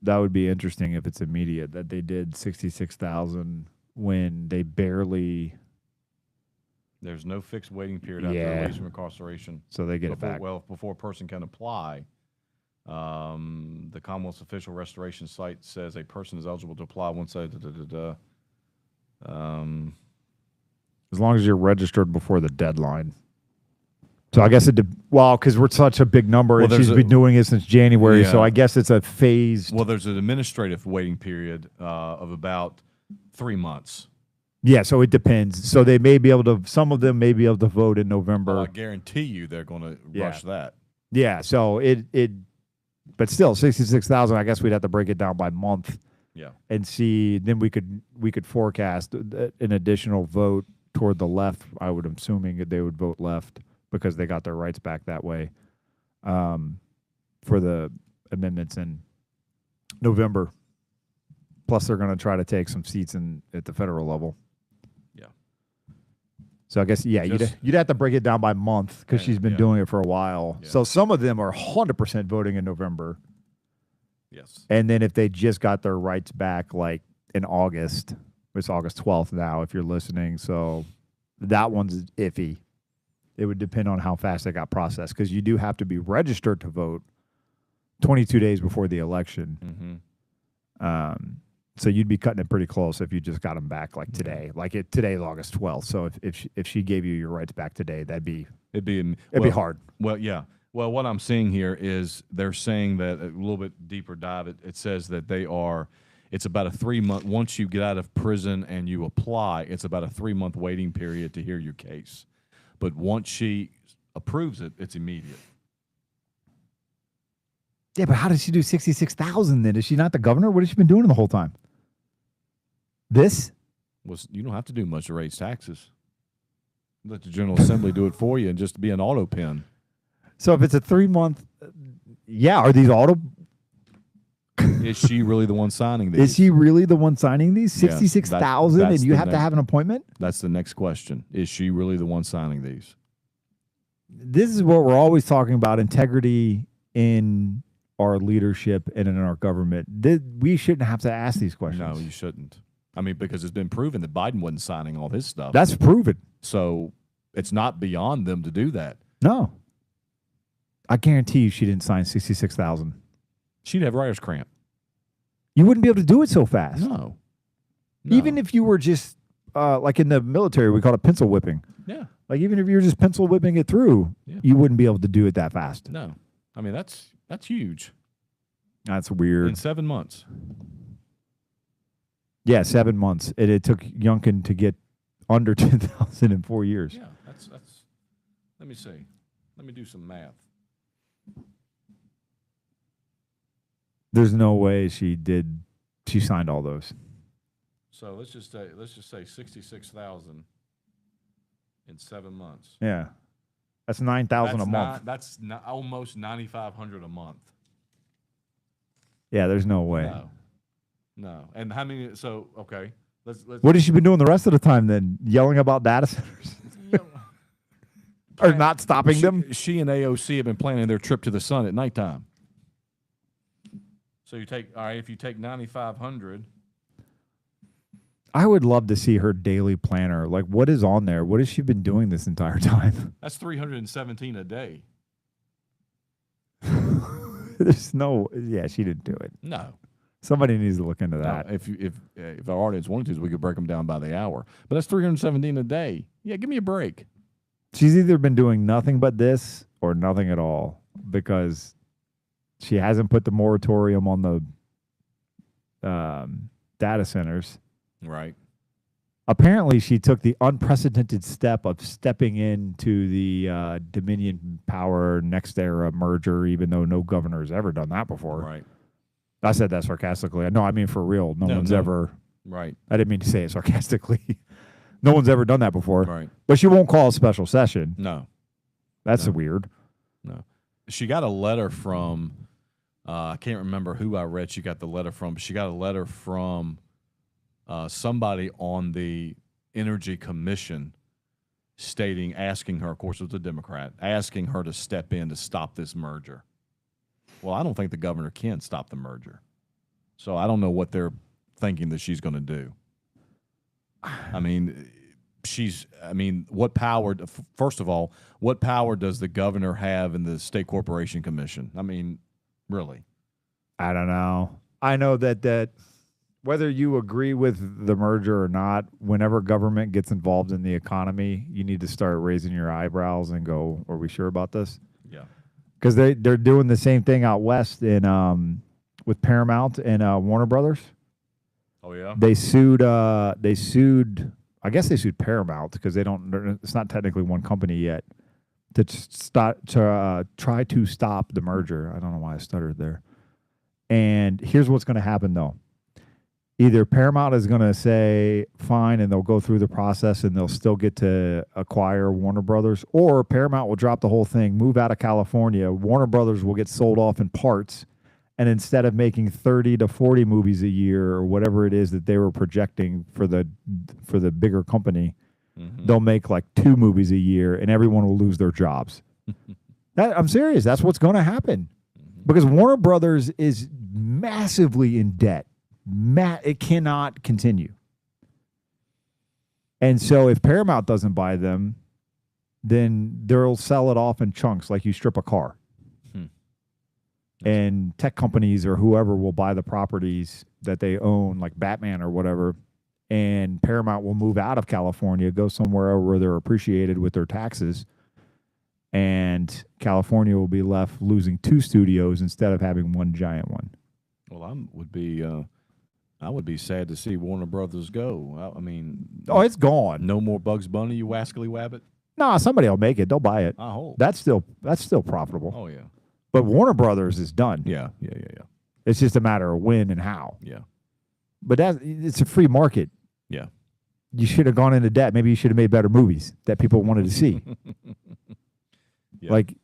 That would be interesting if it's immediate, that they did 66,000 when they barely, There's no fixed waiting period after Yeah. release from incarceration. so they get it before, back. Well, before a person can apply, the Commonwealth's official restoration site says a person is eligible to apply once As long as you're registered before the deadline. So I guess because we're such a big number, Well, and there's she's a- been doing it since January, so Yeah. I guess it's a phased. well, there's an administrative waiting period of about 3 months. Yeah, so it depends. So they may be able to, some of them may be able to vote in November. Well, I guarantee you they're going to Yeah. rush that. Yeah, so but still 66,000. I guess we'd have to break it down by month Yeah. and see. Then we could forecast an additional vote toward the left. I would assuming that they would vote left because they got their rights back that way, for the amendments in November. Plus, they're going to try to take some seats at the federal level. Yeah. So I guess you'd have to break it down by month because she's been Yeah. doing it for a while. Yeah. So some of them are 100% voting in November, Yes. and then if they just got their rights back like in August, it's August 12th now if you're listening. So that one's iffy. It would depend on how fast it got processed because you do have to be registered to vote 22 days before the election. Mm-hmm. So you'd be cutting it pretty close if you just got them back like today. Today is August 12th. So if she gave you your rights back today, it'd be hard. Well, yeah. Well, what I'm seeing here is they're saying that a little bit deeper dive. It says that it's about a 3-month, once you get out of prison and you apply, it's about a 3-month waiting period to hear your case. But once she approves it, it's immediate. Yeah, but how did she do 66,000 then? Is she not the governor? What has she been doing the whole time? This? You don't have to do much to raise taxes. Let the General Assembly do it for you and just be an auto pen. So if it's a 3-month, yeah, are these auto? Is she really the one signing these? Is she really the one signing these? Yeah, 66,000 and that's you the have to next- have an appointment? That's the next question. Is she really the one signing these? This is what we're always talking about, integrity in our leadership and in our government. We shouldn't have to ask these questions. No, you shouldn't. I mean, because it's been proven that Biden wasn't signing all his stuff. That's proven. So it's not beyond them to do that. No. I guarantee you she didn't sign 66,000. She'd have writer's cramp. You wouldn't be able to do it so fast. No. Even if you were just like in the military, we call it pencil whipping. Yeah. Like even if you were just pencil whipping it through, Yeah. you wouldn't be able to do it that fast. No. I mean, that's huge. That's weird. In 7 months. Yeah, 7 months. It took Youngkin to get under 10,000 in 4 years. Yeah, that's. Let me see. Let me do some math. There's no way she signed all those. So let's just say 66,000 in 7 months. Yeah. That's 9,000 a month. That's almost 9,500 a month. Yeah, there's no way. No. And how many? So okay, let's. What has she been doing the rest of the time then? Yelling about data centers? Or not stopping them? She and AOC have been planning their trip to the sun at nighttime. So if you take 9,500. I would love to see her daily planner. Like, what is on there? What has she been doing this entire time? That's 317 a day. There's no, yeah, she didn't do it. No. Somebody needs to look into that. Now, if our audience wanted to, we could break them down by the hour. But that's 317 a day. Yeah, give me a break. She's either been doing nothing but this or nothing at all because she hasn't put the moratorium on the data centers. Right. Apparently, she took the unprecedented step of stepping into the Dominion Power NextEra merger, even though no governor has ever done that before. Right. I said that sarcastically. No, I mean for real. No one's ever. Right. I didn't mean to say it sarcastically. No one's ever done that before. Right. But she won't call a special session. No. That's No. weird. No. She got a letter from, I can't remember who I read she got the letter from, but she got a letter from somebody on the Energy Commission asking her, of course it was a Democrat, asking her to step in to stop this merger. Well, I don't think the governor can stop the merger. So I don't know what they're thinking that she's going to do. I mean, what power, first of all, what power does the governor have in the State Corporation Commission? I mean, really? I don't know. I know that whether you agree with the merger or not, whenever government gets involved in the economy, you need to start raising your eyebrows and go, are we sure about this? Yeah. Because they're doing the same thing out west in with Paramount and Warner Brothers. Oh, yeah? They sued. I guess they sued Paramount because they don't. It's not technically one company yet. Try to stop the merger. I don't know why I stuttered there. And here's what's going to happen though. Either Paramount is going to say fine, and they'll go through the process, and they'll still get to acquire Warner Brothers, or Paramount will drop the whole thing, move out of California. Warner Brothers will get sold off in parts. And instead of making 30 to 40 movies a year or whatever it is that they were projecting for the bigger company, they'll make like 2 movies a year and everyone will lose their jobs. I'm serious. That's what's going to happen. Because Warner Brothers is massively in debt. It cannot continue. And so if Paramount doesn't buy them, then they'll sell it off in chunks like you strip a car. And tech companies or whoever will buy the properties that they own, like Batman or whatever, and Paramount will move out of California, go somewhere where they're appreciated with their taxes, and California will be left losing 2 studios instead of having one giant one. Well, I would be sad to see Warner Brothers go. I mean, Oh, it's gone. no more Bugs Bunny, you wascally wabbit. No, somebody will make it. They'll buy it. I hope. That's still profitable. Oh yeah. But Warner Brothers is done. Yeah. It's just a matter of when and how. Yeah. But it's a free market. Yeah. You should have gone into debt. Maybe you should have made better movies that people wanted to see. Yeah. Like,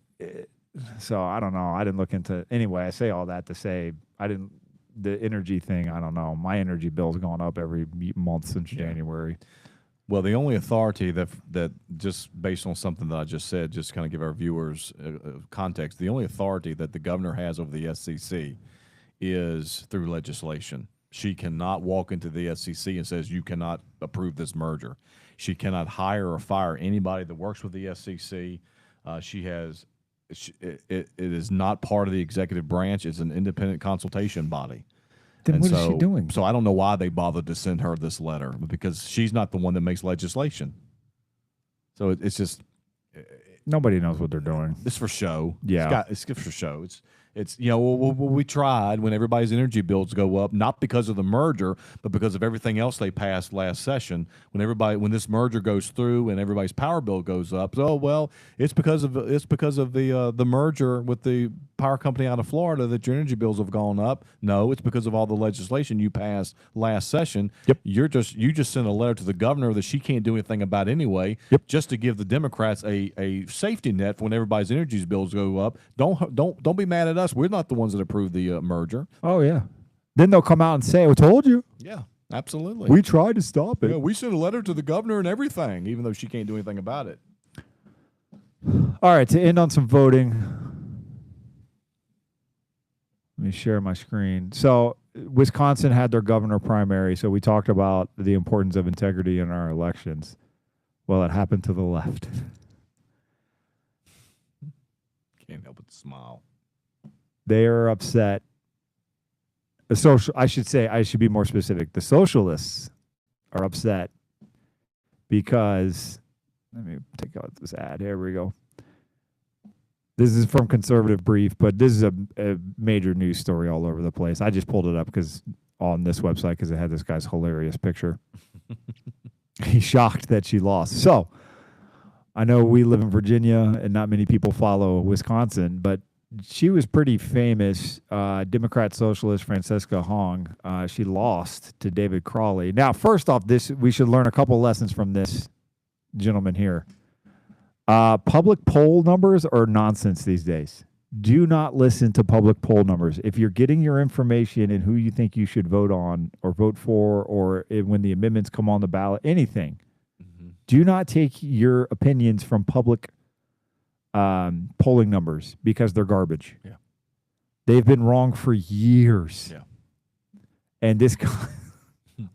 so I don't know. I didn't look into. Anyway, I say all that to say I didn't. The energy thing, I don't know. My energy bill's gone up every month since January. Well, the only authority that just based on something that I just said, just kind of give our viewers context, the only authority that the governor has over the SEC is through legislation. She cannot walk into the SEC and says you cannot approve this merger. She cannot hire or fire anybody that works with the SEC. It is not part of the executive branch. It's an independent consultation body. Then what is she doing? So I don't know why they bothered to send her this letter, because she's not the one that makes legislation. So it's just Nobody knows what they're doing. it's for show. Yeah. it's for show. It's we tried when everybody's energy bills go up, not because of the merger, but because of everything else they passed last session. When this merger goes through and everybody's power bill goes up, it's because of the merger with the power company out of Florida that your energy bills have gone up. No, it's because of all the legislation you passed last session. Yep. You just sent a letter to the governor that she can't do anything about anyway. Yep. Just to give the Democrats a safety net for when everybody's energy bills go up. Don't be mad at us. We're not the ones that approved the merger. Oh, yeah. Then they'll come out and say, I told you. Yeah, absolutely. We tried to stop it. Yeah, we sent a letter to the governor and everything, even though she can't do anything about it. All right, to end on some voting, let me share my screen. So Wisconsin had their governor primary, so we talked about the importance of integrity in our elections. Well, it happened to the left. Can't help but smile. They are upset. I should be more specific. The socialists are upset because, let me take out this ad. Here we go. This is from Conservative Brief, but this is a major news story all over the place. I just pulled it up on this website because it had this guy's hilarious picture. He's shocked that she lost. So I know we live in Virginia and not many people follow Wisconsin, but she was pretty famous, Democrat socialist Francesca Hong. She lost to David Crowley. Now, first off, we should learn a couple lessons from this gentleman here. Public poll numbers are nonsense these days. Do not listen to public poll numbers. If you're getting your information and who you think you should vote on or vote for, or when the amendments come on the ballot, anything, do not take your opinions from public polling numbers because they're garbage. Yeah. They've been wrong for years. Yeah. And this guy,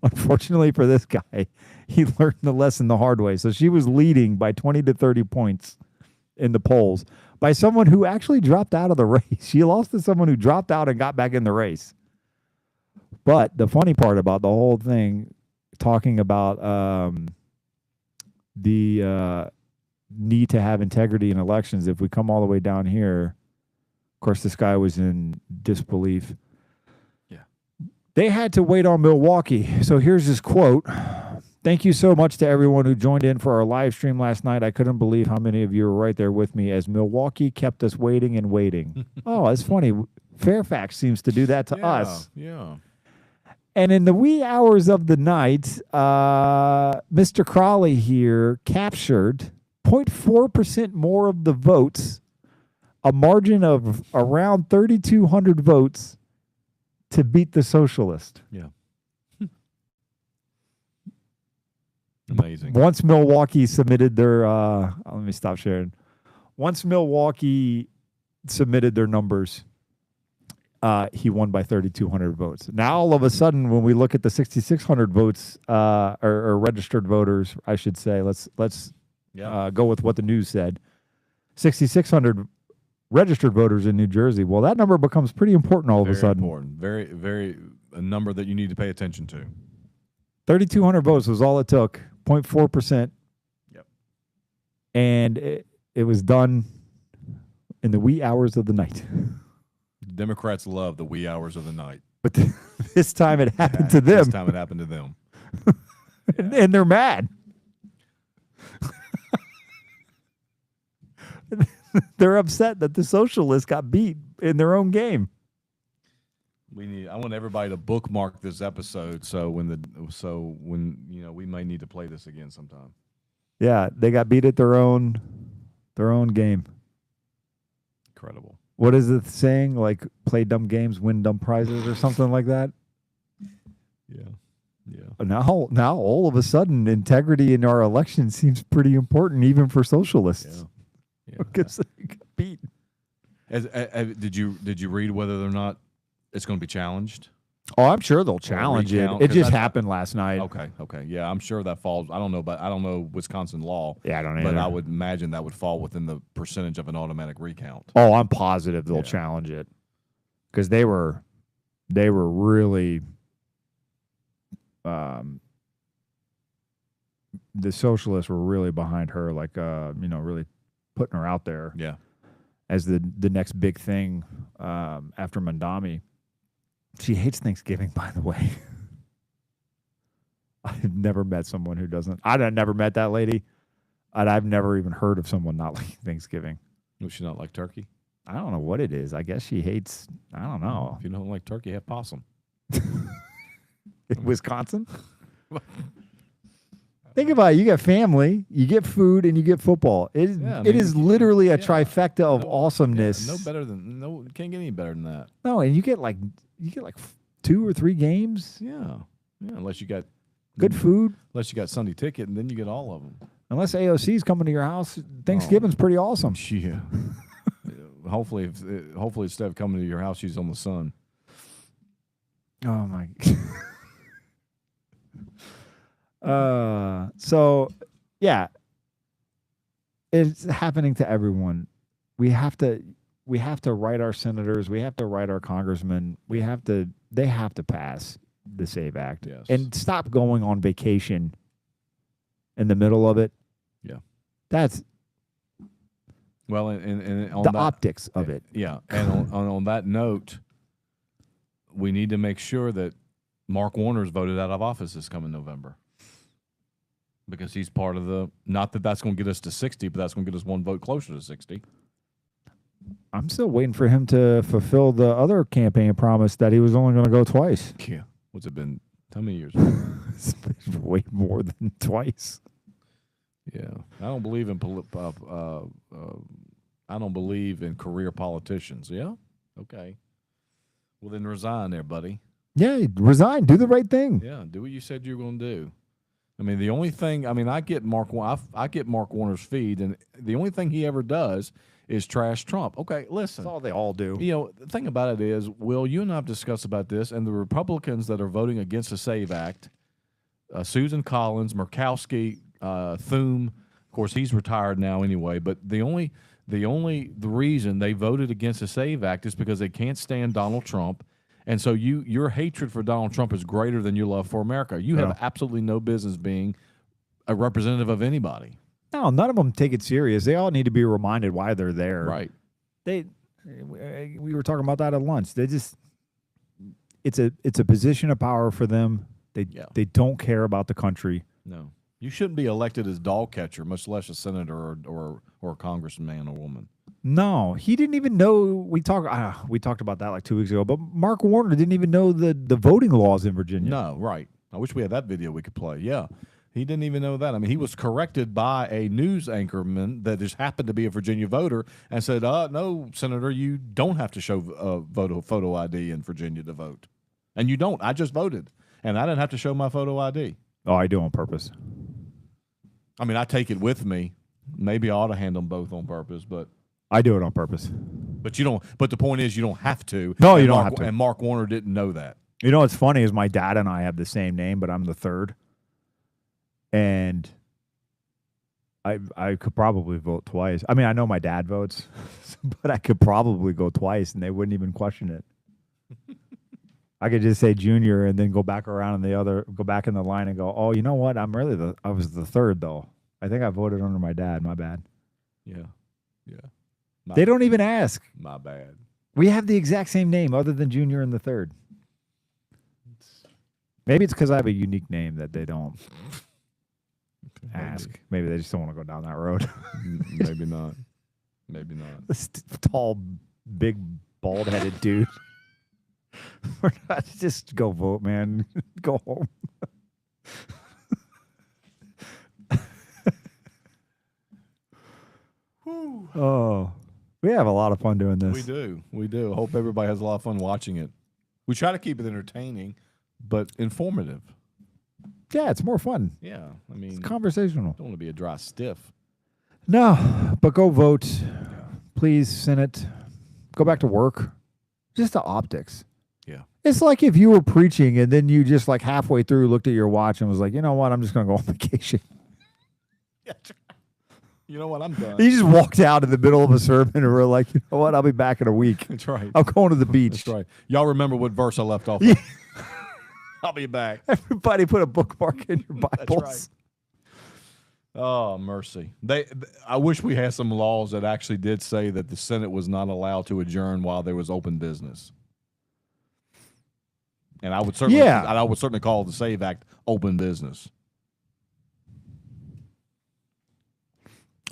unfortunately for this guy, he learned the lesson the hard way. So she was leading by 20 to 30 points in the polls by someone who actually dropped out of the race. She lost to someone who dropped out and got back in the race. But the funny part about the whole thing, talking about the need to have integrity in elections, if we come all the way down here, of course, this guy was in disbelief. Yeah. They had to wait on Milwaukee. So here's his quote. Thank you so much to everyone who joined in for our live stream last night. I couldn't believe how many of you were right there with me as Milwaukee kept us waiting and waiting. Oh, it's funny. Fairfax seems to do that to us. Yeah. And in the wee hours of the night, Mr. Crowley here captured 0.4% more of the votes, a margin of around 3,200 votes to beat the socialist. Yeah. Amazing. Once Milwaukee submitted their, let me stop sharing. Once Milwaukee submitted their numbers, he won by 3,200 votes. Now, all of a sudden, when we look at the 6,600 votes, or registered voters, I should say, let's go with what the news said. 6,600 registered voters in New Jersey. Well, that number becomes pretty important all of a sudden. Important. Very, very a number that you need to pay attention to. 3,200 votes was all it took, 0.4%. Yep. And it was done in the wee hours of the night. Democrats love the wee hours of the night. But this time it happened to them. This time it happened to them. And they're mad. They're upset that the socialists got beat in their own game. I want everybody to bookmark this episode so when we may need to play this again sometime. Yeah, they got beat at their own game. Incredible. What is the saying? Like, play dumb games, win dumb prizes, or something like that. Yeah. Now all of a sudden, integrity in our election seems pretty important, even for socialists. Yeah. Because they got beat. Did you read whether or not it's going to be challenged? Oh, I'm sure they'll challenge it. recount, It 'cause just I- happened last night. Okay. Yeah, I'm sure that falls. I don't know Wisconsin law. Yeah, I don't But either. I would imagine that would fall within the percentage of an automatic recount. Oh, I'm positive they'll Yeah. challenge it because they were really the socialists were really behind her, like really putting her out there Yeah. as the next big thing after Mandami. She hates Thanksgiving, by the way. I've never met someone who doesn't. I've never met that lady, and I've never even heard of someone not liking Thanksgiving. Does she not like turkey? I don't know what it is. I guess she hates. I don't know. If you don't like turkey, have possum. In Wisconsin. Think about it. You get family, you get food, and you get football. It is literally a trifecta of awesomeness. Yeah, can't get any better than that. No, and you get like 2 or 3 games, Yeah. Unless you got good food. Unless you got Sunday ticket, and then you get all of them. Unless AOC's coming to your house, Thanksgiving's pretty awesome. Yeah. hopefully, instead of coming to your house, she's on the sun. Oh my. So yeah, it's happening to everyone. We have to write our senators. We have to write our congressmen. They have to pass the SAVE Act Yes. and stop going on vacation in the middle of it. Yeah. That's Well, and on the that, optics of it. Yeah, and on that note, we need to make sure that Mark Warner's voted out of office this coming November. Because he's part of the, not that that's going to get us to 60, but that's going to get us one vote closer to 60. I'm still waiting for him to fulfill the other campaign promise that he was only going to go twice. Yeah. What's it been? How many years? It's way more than twice. Yeah. I don't believe in I don't believe in career politicians. Yeah? Okay. Well, then resign there, buddy. Yeah, resign. Do the right thing. Yeah, do what you said you were going to do. I mean, the only thing, I get Mark Warner's feed, and the only thing he ever does is trash Trump. Okay, listen. That's all they all do. The thing about it is, Will, you and I have discussed about this, and the Republicans that are voting against the SAVE Act, Susan Collins, Murkowski, Thune, of course, he's retired now anyway, but the reason they voted against the SAVE Act is because they can't stand Donald Trump. And so your hatred for Donald Trump is greater than your love for America. You have absolutely no business being a representative of anybody. No, none of them take it serious. They all need to be reminded why they're there. Right. We were talking about that at lunch. It's a position of power for them. They don't care about the country. No. You shouldn't be elected as dog catcher, much less a senator or a congressman or woman. No, he didn't even know. We talked about that like 2 weeks ago. But Mark Warner didn't even know the voting laws in Virginia. No, right. I wish we had that video we could play. Yeah, he didn't even know that. I mean, he was corrected by a news anchorman that just happened to be a Virginia voter and said, "No, Senator, you don't have to show photo ID in Virginia to vote, and you don't. I just voted, and I didn't have to show my photo ID." Oh, I do on purpose. I mean, I take it with me. Maybe I ought to hand them both on purpose, but. I do it on purpose. But you don't. But the point is, you don't have to. No, you don't have to. And Mark Warner didn't know that. You know what's funny is my dad and I have the same name, but I'm the third. And I could probably vote twice. I mean, I know my dad votes, but I could probably go twice, and they wouldn't even question it. I could just say Junior, and then go back around go back in the line and go, oh, you know what? I was the third though. I think I voted under my dad. My bad. Yeah. They don't even ask. My bad. We have the exact same name other than Junior and the third. Maybe it's because I have a unique name that they don't ask. Maybe they just don't want to go down that road. Maybe not. Maybe not. This tall, big, bald-headed dude. We're not, just go vote, man. Go home. Oh, we have a lot of fun doing this. We do. We do. Hope everybody has a lot of fun watching it. We try to keep it entertaining, but informative. Yeah, it's more fun. Yeah. I mean, It's conversational. don't want to be a dry stiff. No, but go vote. Please, Senate. Go back to work. Just the optics. Yeah. It's like if you were preaching and then you just like halfway through looked at your watch and was like, you know what, I'm just going to go on vacation. You know what? I'm done. You just walked out in the middle of a sermon and were like, you know what, I'll be back in a week. That's right. I'm going to the beach. That's right. Y'all remember what verse I left off? Yeah. Of? I'll be back. Everybody put a bookmark in your Bibles. right. Oh, mercy. I wish we had some laws that actually did say that the Senate was not allowed to adjourn while there was open business. And I would certainly call the SAVE Act open business.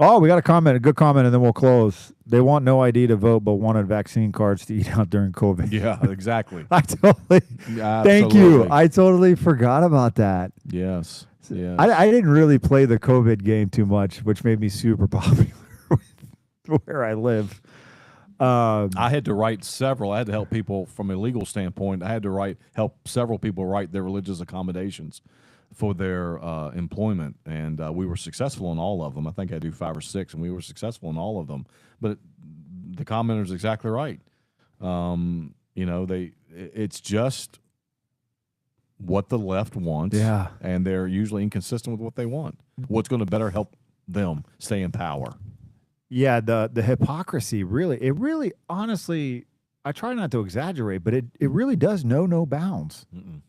Oh, we got a good comment, and then we'll close. They want no ID to vote, but wanted vaccine cards to eat out during COVID. Yeah, exactly. I totally. Thank you. I totally forgot about that. Yes. Yes. I didn't really play the COVID game too much, which made me super popular with where I live. I had to write several. I had to help people from a legal standpoint. I had to help several people write their religious accommodations for their employment, and we were successful in all of them. I think I do 5 or 6, and we were successful in all of them. But the commenter's exactly right. It's just what the left wants, Yeah. and they're usually inconsistent with what they want. What's going to better help them stay in power? Yeah, the hypocrisy really honestly, I try not to exaggerate, but it really does know no bounds. Mm-mm.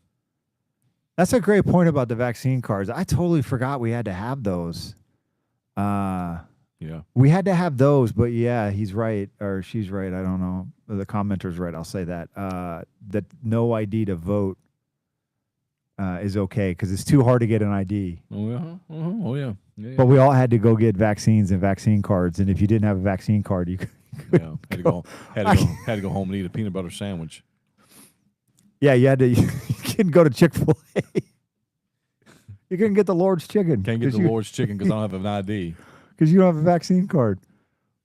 That's a great point about the vaccine cards. I totally forgot we had to have those. Yeah. We had to have those, but yeah, he's right or she's right. I don't know. The commenter's right. I'll say that. That no ID to vote is okay because it's too hard to get an ID. Oh yeah. Oh yeah. Yeah. But we all had to go get vaccines and vaccine cards, and if you didn't have a vaccine card, you couldn't had to go. had to go home and eat a peanut butter sandwich. Yeah, you had to. You couldn't go to Chick-fil-A. You couldn't get the Lord's chicken. Can't get the Lord's chicken because I don't have an ID. Because you don't have a vaccine card.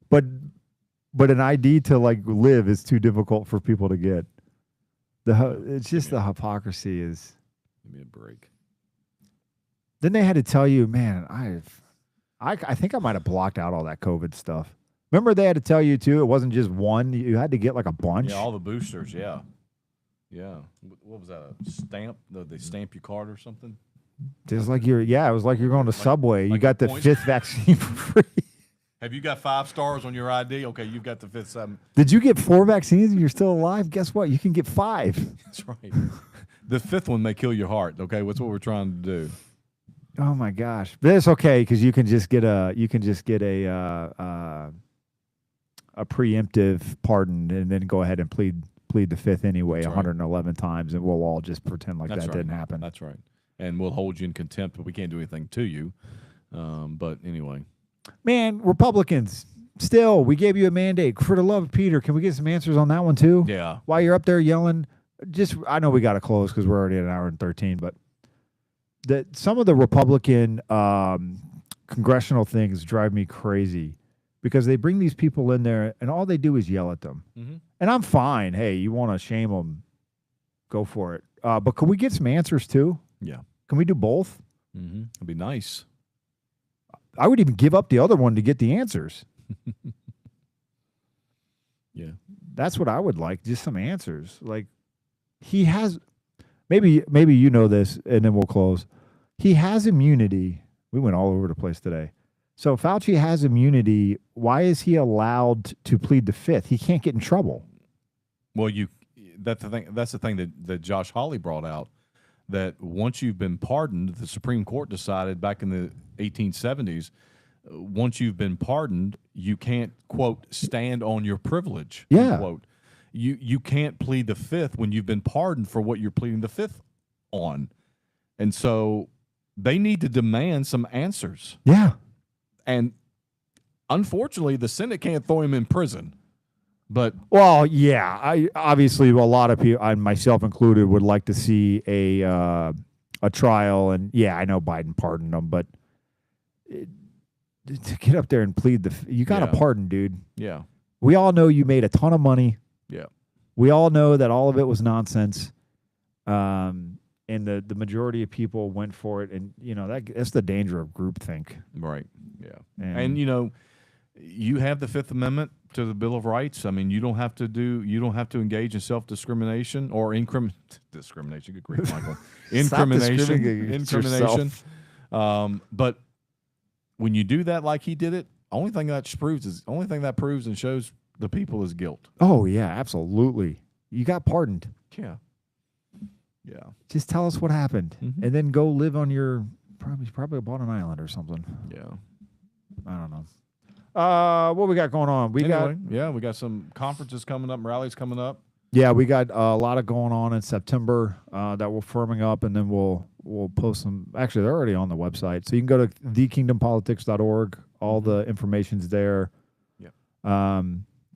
But an ID to like live is too difficult for people to get. It's just the hypocrisy is. Give me a break. Then they had to tell you, man, I think I might have blocked out all that COVID stuff. Remember they had to tell you too, it wasn't just one. You had to get like a bunch. Yeah, all the boosters, yeah. Yeah. What was that, a stamp? They stamp your card or something? Just like it was like you're going to Subway. You like got the points? 5th vaccine for free. Have you got 5 stars on your ID? Okay, you've got the 5th, 7th. Did you get 4 vaccines and you're still alive? Guess what? You can get 5. That's right. The 5th one may kill your heart, okay? That's what we're trying to do. Oh my gosh. But it's okay because you can just get a preemptive pardon and then go ahead and plead the 5th anyway. That's right. 111 times, and we'll all just pretend like That's that right. didn't happen. That's right. And we'll hold you in contempt, but we can't do anything to you. But anyway. Man, Republicans, still, we gave you a mandate. For the love of Peter, can we get some answers on that one too? Yeah. While you're up there yelling, I know we got to close because we're already at an hour and 13, but some of the Republican congressional things drive me crazy because they bring these people in there and all they do is yell at them. Mm-hmm. And I'm fine. Hey, you want to shame them, go for it. But can we get some answers too? Yeah. Can we do both? Mm-hmm. It'd be nice. I would even give up the other one to get the answers. Yeah. That's what I would like, just some answers. Like he has maybe you know this and then we'll close. He has immunity. We went all over the place today. So Fauci has immunity. Why is he allowed to plead the 5th? He can't get in trouble. Well, that's the thing that Josh Hawley brought out, that once you've been pardoned, the Supreme Court decided back in the 1870s, once you've been pardoned, you can't, quote, stand on your privilege. Yeah. Quote. You can't plead the 5th when you've been pardoned for what you're pleading the 5th on. And so they need to demand some answers. Yeah. And unfortunately, the Senate can't throw him in prison. But Well, yeah, I obviously a lot of people, I myself included, would like to see a trial, and yeah, I know Biden pardoned him, but to get up there and plead you got to Yeah. pardon, dude. yeah, We all know you made a ton of money. yeah, We all know that all of it was nonsense. And the majority of people went for it, and that's the danger of groupthink. right, yeah. And, And you have the Fifth Amendment to the Bill of Rights. I mean, you don't have to engage in self-discrimination or discrimination. Good grief, Michael. Stop Incrimination. discriminating against Incrimination. yourself. But when you do that like he did it, only thing that proves and shows the people is guilt. Oh yeah, absolutely. You got pardoned. Yeah. Yeah. Just tell us what happened, Mhm. and then go live on your probably bought an island or something. Yeah. I don't know. What we got going on? We got some conferences coming up, rallies coming up. we got a lot of going on in September that we're firming up, and then we'll post them. Actually, they're already on the website, so you can go to thekingdompolitics.org. All the information's there. Yeah.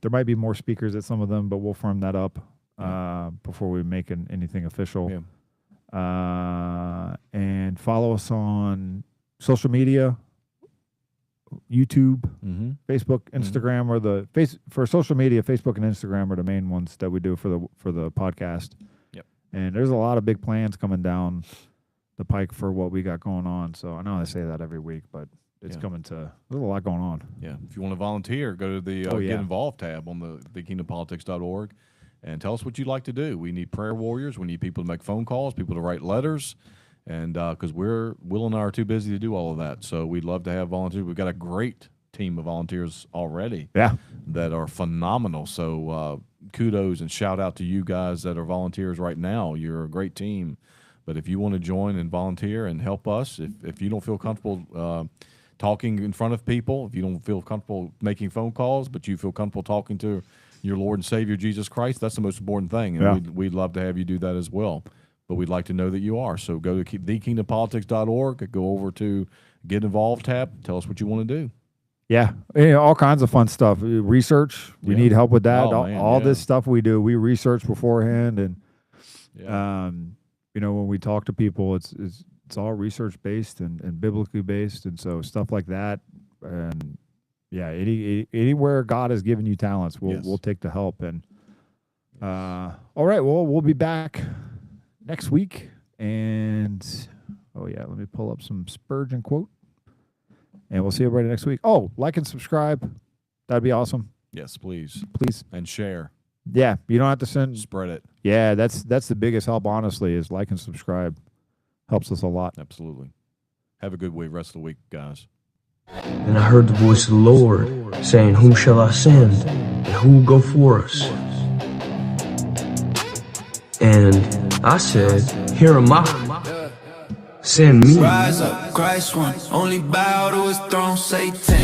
There might be more speakers at some of them, but we'll firm that up before we make anything official. Yeah. And follow us on social media. YouTube, Mm-hmm. Facebook, Instagram, or for social media, Facebook and Instagram are the main ones that we do for the podcast. Yep. And there's a lot of big plans coming down the pike for what we got going on. So I know I say that every week, but it's Yeah. there's a lot going on. Yeah. If you want to volunteer, go to the Oh, yeah. Get Involved tab on the thekingdompolitics.org and tell us what you'd like to do. We need prayer warriors. We need people to make phone calls, people to write letters. And because Will and I are too busy to do all of that. So we'd love to have volunteers. We've got a great team of volunteers already Yeah. that are phenomenal. So kudos and shout out to you guys that are volunteers right now. You're a great team. But if you want to join and volunteer and help us, if you don't feel comfortable talking in front of people, if you don't feel comfortable making phone calls, but you feel comfortable talking to your Lord and Savior Jesus Christ, that's the most important thing. And Yeah. we'd love to have you do that as well. But we'd like to know that you are. So go to thekingdompolitics.org, go over to Get Involved tab, tell us what you want to do. Yeah. All kinds of fun stuff. Research. We Yeah. need help with that. Oh, man, all yeah. this stuff we do, we research beforehand, and Yeah. when we talk to people, it's all research based and biblically based, and so stuff like that. And yeah, anywhere God has given you talents, we'll take the help. And all right, well, we'll be back next week, and let me pull up some Spurgeon quote, and we'll see everybody next week. Oh, like and subscribe, that'd be awesome, Yes, please. please. And share. Yeah, you don't have to send. Spread it. Yeah, that's the biggest help, honestly, is like and subscribe. Helps us a lot. Absolutely. Have a good week, rest of the week, guys. And I heard the voice of the Lord saying, Whom shall I send? And who will go for us? And I said, Here am I. Send me. Rise up, Christ one. Only bow to his throne, Satan.